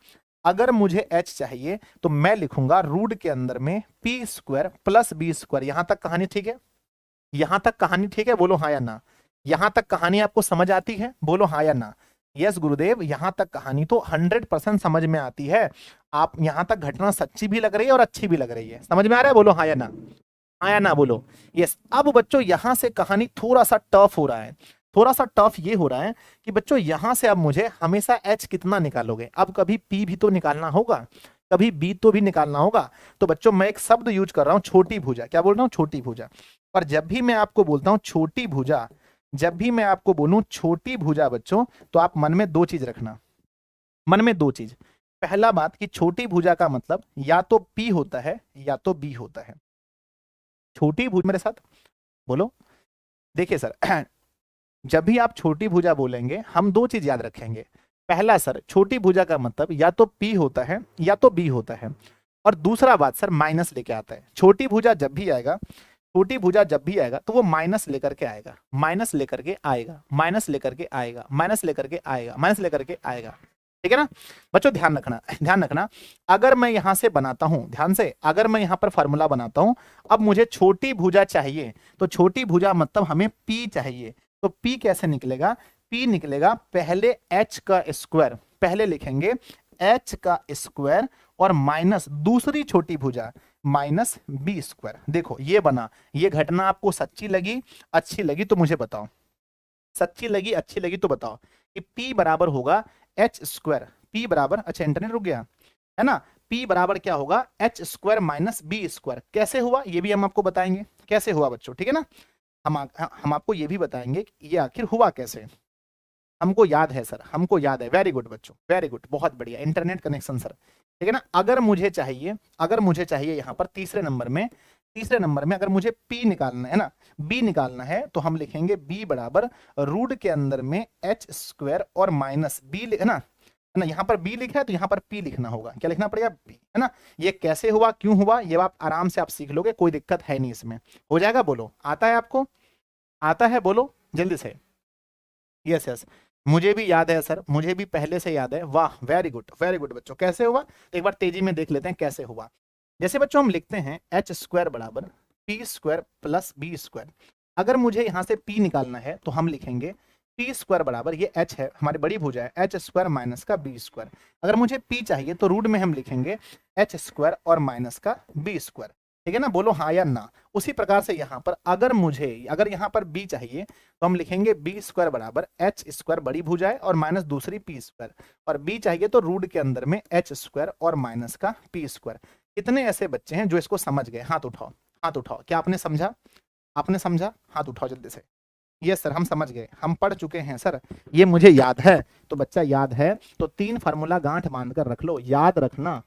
Speaker 1: अगर मुझे एच चाहिए तो मैं लिखूंगा रूट के अंदर में P square plus B square. यहां तक कहानी ठीक है? यहां तक कहानी ठीक है? बोलो हाँ या ना। यहां तक कहानी आपको समझ आती है? बोलो हाँ या ना। यस गुरुदेव, यहां तक कहानी तो 100% समझ में आती है। आप यहां तक घटना सच्ची भी लग रही है और अच्छी भी लग रही है, समझ में आ रहा है? बोलो हाँ या ना, हाँ या ना बोलो। यस। अब बच्चों यहां से कहानी थोड़ा सा टफ हो रहा है, थोड़ा सा टफ ये हो रहा है कि बच्चों यहां से अब मुझे हमेशा एच कितना निकालोगे? अब कभी पी भी तो निकालना होगा, कभी बी तो भी निकालना होगा। तो बच्चों मैं एक शब्द यूज कर रहा हूं, छोटी भुजा। क्या बोल रहा हूं? छोटी भुजा। और जब भी मैं आपको बोलता हूं छोटी भुजा, जब भी मैं आपको बोलूं छोटी भुजा बच्चों, तो आप मन में दो चीज रखना, मन में दो चीज। पहला बात कि छोटी भुजा का मतलब या तो पी होता है या तो बी होता है। छोटी भुजा मेरे साथ, बोलो। देखिए सर, जब भी आप छोटी भुजा बोलेंगे हम दो चीज याद रखेंगे। पहला सर, छोटी भुजा का मतलब या तो P होता है या तो B होता है। और दूसरा बात सर, माइनस लेके आता है। छोटी भुजा जब भी आएगा, छोटी भुजा जब भी आएगा तो वो माइनस लेकर के आएगा, माइनस लेकर के आएगा, माइनस लेकर के आएगा, माइनस लेकर के आएगा, माइनस लेकर के आएगा। ठीक है ना बच्चों, ध्यान रखना, ध्यान रखना। अगर मैं यहां से बनाता हूं, ध्यान से, अगर मैं यहां पर फॉर्मूला बनाता हूं, अब मुझे छोटी भुजा चाहिए, तो छोटी भुजा मतलब हमें P चाहिए। तो P कैसे निकलेगा? P निकलेगा पहले h का स्क्वायर, पहले लिखेंगे h का स्क्वायर और माइनस दूसरी छोटी भुजा माइनस B स्क्वायर। देखो ये बना। ये घटना आपको सच्ची लगी, अच्छी लगी तो मुझे बताओ। सच्ची लगी, अच्छी लगी तो बताओ कि P बराबर होगा एच स्क्वायर। P बराबर, अच्छा इंटरनेट रुक गया है ना, P बराबर क्या होगा? H square minus B square. कैसे हुआ ये भी हम आपको बताएंगे, कैसे हुआ बच्चों, ठीक है ना। हम आपको ये भी बताएंगे कि ये आखिर हुआ कैसे। हमको याद है सर, हमको याद है। वेरी गुड बच्चों, वेरी गुड, बहुत बढ़िया, इंटरनेट कनेक्शन सर, ठीक है ना। अगर मुझे चाहिए, अगर मुझे चाहिए यहाँ पर तीसरे नंबर में, तीसरे नंबर में अगर मुझे P निकालना है ना, B निकालना है, तो हम लिखेंगे B बराबर रूट के अंदर में एच स्क्वायर और माइनस B, है ना, यहाँ पर B लिखा है तो यहाँ पर P लिखना होगा। क्या लिखना पड़ेगा? B, है ना। ये कैसे हुआ, क्यों हुआ, ये आप आराम से आप सीख लोगे, कोई दिक्कत है नहीं इसमें, हो जाएगा। बोलो, आता है आपको? आता है, बोलो जल्दी से। यस यस, मुझे भी याद है सर, मुझे भी पहले से याद है। वाह, वेरी गुड, वेरी गुड बच्चों। कैसे हुआ तो एक बार तेजी में देख लेते हैं कैसे हुआ। जैसे बच्चों हम लिखते हैं एच स्क्वायर बराबर P square plus B square. अगर मुझे यहां से P निकालना है तो हम लिखेंगे P स्क्वायर बराबर, ये H है, हमारी बड़ी भुजा है, एच स्क्वायर माइनस का B स्क्वायर। अगर मुझे P चाहिए तो रूट में हम लिखेंगे एच स्क्वायर और माइनस का B स्क्वायर। ठीक है ना, बोलो हाँ या ना। उसी प्रकार से यहाँ पर अगर यहाँ पर B चाहिए तो हम लिखेंगे B स्क्वायर बराबर एच स्क्वायर, बड़ी भुजा है, और माइनस दूसरी P स्क्वायर। और B चाहिए तो रूट के अंदर में एच स्क्वायर और माइनस का P स्क्वायर। कितने ऐसे बच्चे हैं जो इसको समझ गए? हाथ उठाओ, हाथ उठाओ। क्या आपने समझा? आपने समझा? हाथ उठाओ जल्दी से। यस सर, हम समझ गए, हम पढ़ चुके हैं सर, ये मुझे याद है। तो बच्चा याद है तो 3 फार्मूला गांठ बांध कर रख लो, याद रखना,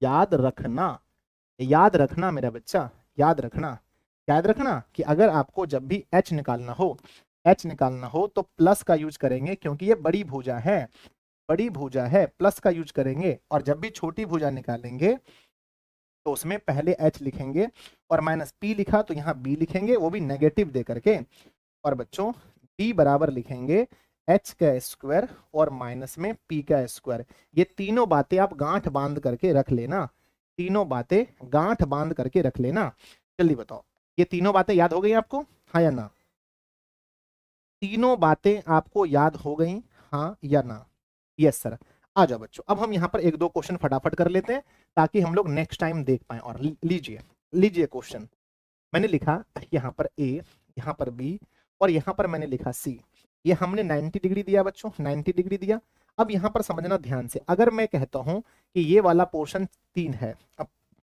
Speaker 1: याद रखना, याद रखना मेरा बच्चा, याद रखना, याद रखना कि अगर आपको जब भी H निकालना हो, H निकालना हो तो प्लस का यूज करेंगे, क्योंकि ये बड़ी भुजा है, बड़ी भुजा है, प्लस का यूज करेंगे। और जब भी छोटी भुजा निकालेंगे तो उसमें पहले H लिखेंगे, और माइनस P लिखा तो यहाँ B लिखेंगे, वो भी नेगेटिव दे करके। और बच्चों B बराबर लिखेंगे H का स्क्वायर और माइनस में P का स्क्वायर। ये तीनों बातें आप गांठ बांध करके रख लेना, तीनों बातें गांठ बांध करके रख लेना। जल्दी बताओ, ये तीनों बातें याद हो गई आपको, हाँ या ना? तीनों बातें आपको याद हो गई, हाँ या ना? Yes sir. आ जाओ बच्चों, अब हम यहाँ पर एक दो क्वेश्चन फटाफट कर लेते हैं ताकि हम लोग नेक्स्ट टाइम देख पाए। और लीजिए, लीजिए क्वेश्चन। मैंने लिखा यहाँ पर A, यहाँ पर B, और यहाँ पर मैंने लिखा C। ये हमने 90 डिग्री दिया बच्चों, 90 डिग्री दिया। अब यहाँ पर समझना ध्यान से, अगर मैं कहता हूँ कि ये वाला पोर्शन 3 है, अब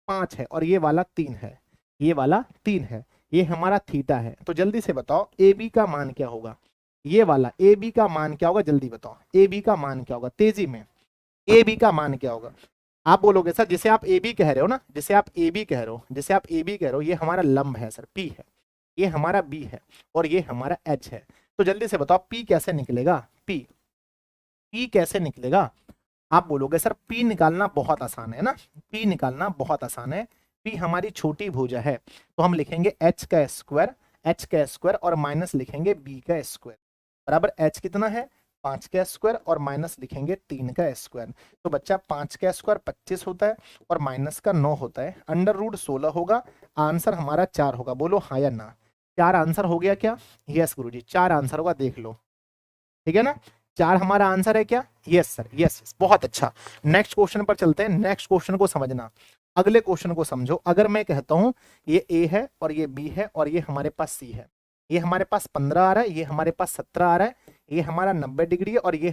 Speaker 1: 5 है, और ये वाला 3 है, ये वाला 3 है, ये हमारा थीटा है, तो जल्दी से बताओ ए बी का मान क्या होगा? ये वाला ए बी का मान क्या होगा? जल्दी बताओ, ए बी का मान क्या होगा? तेजी में, ए बी का मान क्या होगा? आप बोलोगे सर जिसे आप ए बी कह रहे हो ना, जिसे आप ए बी कह रहे हो, जिसे आप ए बी कह रहे हो, ये हमारा लंब है सर, पी है, ये हमारा बी है, और ये हमारा एच है। तो जल्दी से बताओ पी कैसे निकलेगा? पी, पी कैसे निकलेगा? आप बोलोगे सर पी निकालना बहुत आसान है ना, पी निकालना बहुत आसान है। पी हमारी छोटी भुजा है, तो हम लिखेंगे एच का स्क्वायर, एच का स्क्वायर और माइनस लिखेंगे बी का स्क्वायर, बराबर एच कितना है? 5 का स्क्वायर, और माइनस लिखेंगे 3 का स्क्वायर। तो बच्चा 5 का स्क्वायर 25 होता है, और माइनस का 9 होता है, अंडर रूट 16 होगा। आंसर हमारा 4 होगा, बोलो हाँ या ना? 4 आंसर हो गया क्या? यस गुरुजी, 4 आंसर होगा, देख लो, ठीक है ना। 4 हमारा आंसर है क्या? यस सर, यस, बहुत अच्छा। नेक्स्ट क्वेश्चन पर चलते हैं, नेक्स्ट क्वेश्चन को समझना, अगले क्वेश्चन को समझो। अगर मैं कहता हूं ये ए है और ये बी है और ये हमारे पास सी है, ये हमारे पास 15 आ रहा है, ये हमारे पास 17 आ रहा है, ये हमारा 90 डिग्री है, और ये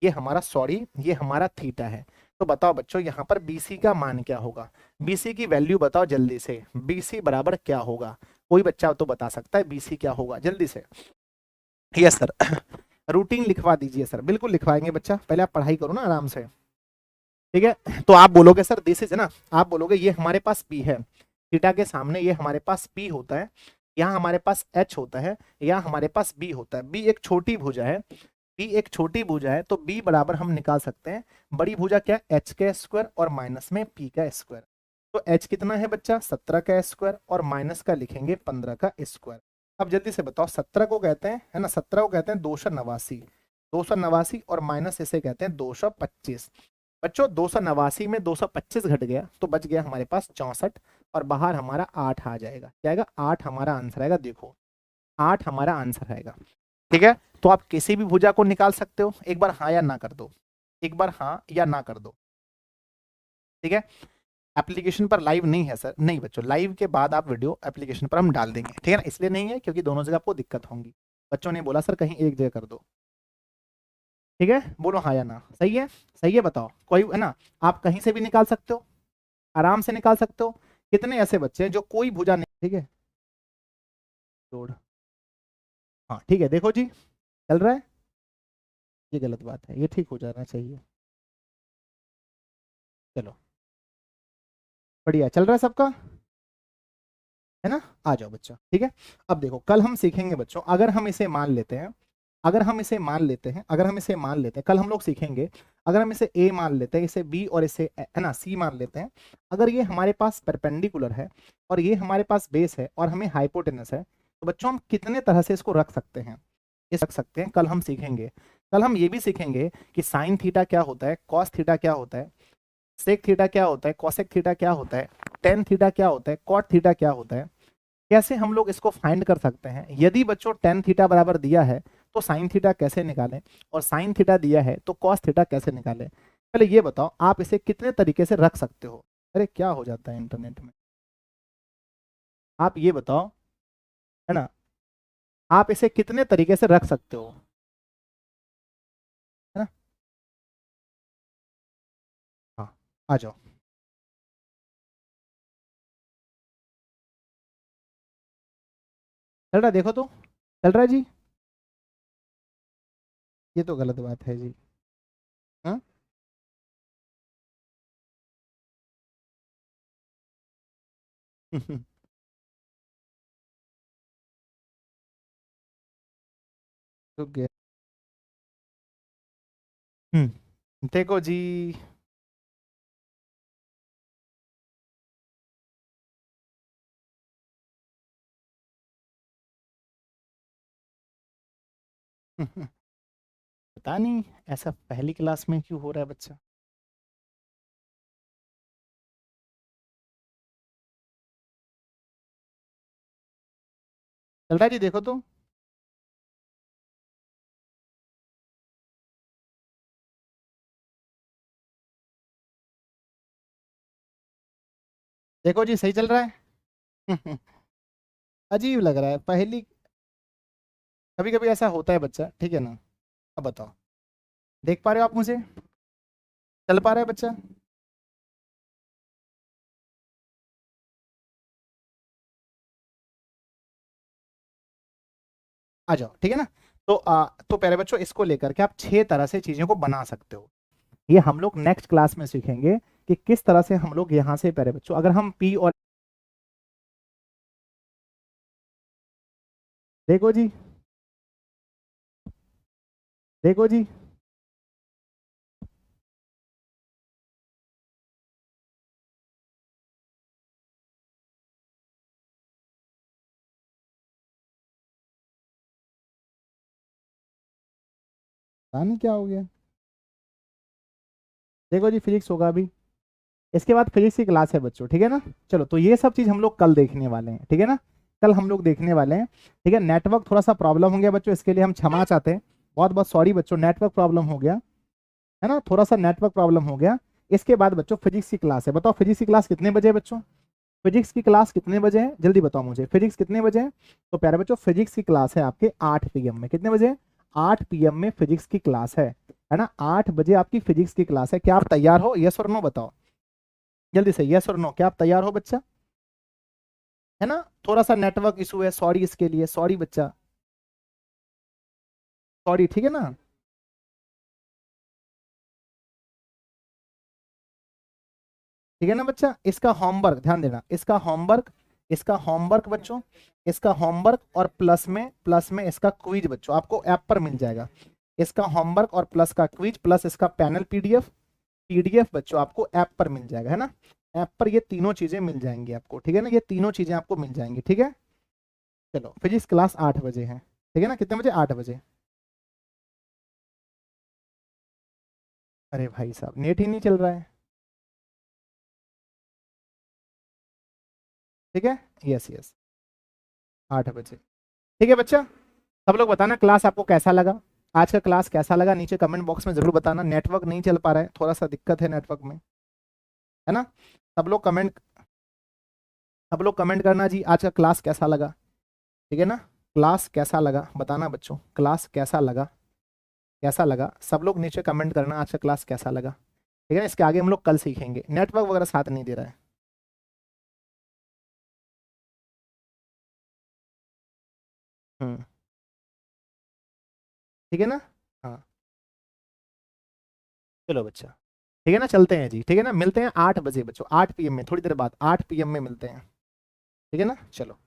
Speaker 1: हमारा सॉरी, ये हमारा थीटा है। तो बताओ बच्चों यहाँ पर BC का मान क्या होगा? BC की वैल्यू बताओ जल्दी से, BC बराबर क्या होगा? कोई बच्चा तो बता सकता है BC क्या होगा, जल्दी से। यस सर, रूटीन लिखवा दीजिए सर, बिल्कुल लिखवाएंगे बच्चा, पहले आप पढ़ाई करो ना आराम से, ठीक है। तो आप बोलोगे सर दिस इज ना, आप बोलोगे ये हमारे पास P है, थीटा के सामने ये हमारे पास P होता है, यहाँ हमारे पास एच होता है, यहाँ हमारे पास बी होता है। बी एक छोटी भुजा है, बी एक छोटी भुजा है, तो बी बराबर हम निकाल सकते हैं बड़ी भुजा क्या, एच का स्क्वायर और माइनस में पी का स्क्वायर। तो एच कितना है बच्चा, 17 का स्क्वायर, और माइनस का लिखेंगे 15 का स्क्वायर। अब जल्दी से बताओ, 17 को कहते हैं, है ना, 17 को कहते हैं 289, 289, और माइनस इसे कहते हैं 225। बच्चों 289 में 225 घट गया तो बच गया हमारे पास 64, और बाहर हमारा 8 आ जाएगा। क्या आएगा, 8 हमारा आंसर आएगा। देखो 8 हमारा आंसर आएगा। ठीक है, तो आप किसी भी भुजा को निकाल सकते हो, एक बार हाँ या ना कर दो, एक बार हाँ या ना कर दो। ठीक है, एप्लीकेशन पर लाइव नहीं है सर, नहीं बच्चों, लाइव के बाद आप वीडियो एप्लीकेशन पर हम डाल देंगे। ठीक है ना, इसलिए नहीं है क्योंकि दोनों जगह आपको दिक्कत होंगी। बच्चों ने बोला सर कहीं एक जगह कर दो। ठीक है, बोलो हाँ या ना, सही है, सही है, बताओ कोई, है ना, आप कहीं से भी निकाल सकते हो, आराम से निकाल सकते हो। कितने ऐसे बच्चे हैं जो कोई भुजा नहीं, ठीक है, जोड़, हाँ ठीक है, देखो जी चल रहा है, ये गलत बात है, ये ठीक हो जाना चाहिए। चलो बढ़िया चल रहा है सबका, है ना, आ जाओ बच्चा। ठीक है, अब देखो कल हम सीखेंगे बच्चों, अगर हम इसे मान लेते हैं, अगर हम इसे मान लेते हैं, अगर हम इसे मान लेते हैं, कल हम लोग सीखेंगे, अगर हम इसे ए मान लेते हैं, इसे बी, और इसे है ना सी मान लेते हैं, अगर ये हमारे पास परपेंडिकुलर है और ये हमारे पास बेस है और हमें हाइपोटेनस है, तो बच्चों हम कितने तरह से इसको रख सकते हैं, इस रख सकते हैं, कल हम सीखेंगे। कल हम ये भी सीखेंगे कि साइन थीटा क्या होता है, कॉस थीटा क्या होता है, सेक थीटा क्या होता है, कॉसेक थीटा क्या होता है, टेन थीटा क्या होता है, कॉट थीटा क्या होता है, कैसे हम लोग इसको फाइंड कर सकते हैं। यदि बच्चों टेन थीटा बराबर दिया है तो साइन थीटा कैसे निकालें, और साइन थीटा दिया है तो कॉस थीटा कैसे निकालें। पहले ये बताओ आप इसे कितने तरीके से रख सकते हो। अरे क्या हो जाता है इंटरनेट में, आप ये बताओ, है ना, आप इसे कितने तरीके से रख सकते हो, है ना। हाँ, आ जाओ, चल रहा है, देखो तो चल रहा है जी, ये तो गलत बात है जी। हाँ रुक गया। देखो जी, पता नहीं ऐसा पहली क्लास में क्यों हो रहा है बच्चा। चल रहा है जी, देखो तो, देखो जी सही चल रहा है। अजीब लग रहा है पहली, कभी कभी ऐसा होता है बच्चा, ठीक है ना। अब बताओ, देख पा रहे हो आप मुझे, चल पा रहा है बच्चा। आ जाओ, ठीक है ना। तो तो प्यारे बच्चों इसको लेकर के आप 6 तरह से चीजों को बना सकते हो। ये हम लोग नेक्स्ट क्लास में सीखेंगे कि किस तरह से हम लोग यहाँ से, प्यारे बच्चों अगर हम पी और, देखो जी, देखो जी, पता नहीं क्या हो गया। देखो जी फिजिक्स होगा अभी, इसके बाद फिजिक्स की क्लास है बच्चों, ठीक है ना। चलो तो ये सब चीज हम लोग कल देखने वाले हैं, ठीक है ना, कल हम लोग देखने वाले हैं। ठीक है, नेटवर्क थोड़ा सा प्रॉब्लम हो गया बच्चों, इसके लिए हम क्षमा चाहते हैं, बहुत बहुत सॉरी बच्चों, नेटवर्क प्रॉब्लम हो गया, है ना, थोड़ा सा नेटवर्क प्रॉब्लम हो गया। इसके बाद बच्चों फिजिक्स की क्लास है, बताओ फिजिक्स की क्लास कितने बजे है बच्चों, फिजिक्स की क्लास कितने बजे है, जल्दी बताओ मुझे, फिजिक्स कितने बजे है। तो प्यारे बच्चों फिजिक्स की क्लास है आपके 8 PM में, कितने बजे, 8 PM में फिजिक्स की क्लास है ना, 8 बजे आपकी फिजिक्स की क्लास है। क्या आप तैयार हो, यस और नो बताओ, जल्दी से यस और नो, क्या आप तैयार हो बच्चा, है ना। थोड़ा सा नेटवर्क इशू है, सॉरी इसके लिए, सॉरी बच्चा, सॉरी, ठीक है ना। ठीक है ना बच्चा, इसका होमवर्क ध्यान देना, इसका होमवर्क इसका होमवर्क बच्चों, इसका होमवर्क और प्लस में इसका क्विज बच्चों आपको ऐप पर मिल जाएगा। इसका होमवर्क और प्लस का क्विज प्लस इसका पैनल पीडीएफ, पीडीएफ बच्चों आपको ऐप पर मिल जाएगा, है ना। ऐप पर ये तीनों चीजें मिल जाएंगी आपको, ठीक है ना, ये तीनों चीजें आपको मिल जाएंगी, ठीक है। चलो फिजिक्स क्लास 8 बजे है, ठीक है ना, कितने बजे, 8 बजे। अरे भाई साहब नेट ही नहीं चल रहा है, ठीक है, यस यस, 8 बजे, ठीक है बच्चा। सब लोग बताना क्लास आपको कैसा लगा, आज का क्लास कैसा लगा, नीचे कमेंट बॉक्स में जरूर बताना। नेटवर्क नहीं चल पा रहा है, थोड़ा सा दिक्कत है नेटवर्क में, है ना। सब लोग कमेंट, सब लोग कमेंट करना जी आज का क्लास कैसा लगा, ठीक है ना। क्लास कैसा लगा बताना बच्चों, क्लास कैसा लगा, कैसा लगा, सब लोग नीचे कमेंट करना आज का क्लास कैसा लगा, ठीक है ना। इसके आगे हम लोग कल सीखेंगे, नेटवर्क वगैरह साथ नहीं दे रहा है। हम्म, ठीक है ना। हाँ चलो बच्चा, ठीक है ना, चलते हैं जी, ठीक है ना, मिलते हैं 8 बजे बच्चों, 8 PM में, थोड़ी देर बाद 8 PM में मिलते हैं, ठीक है ना, चलो।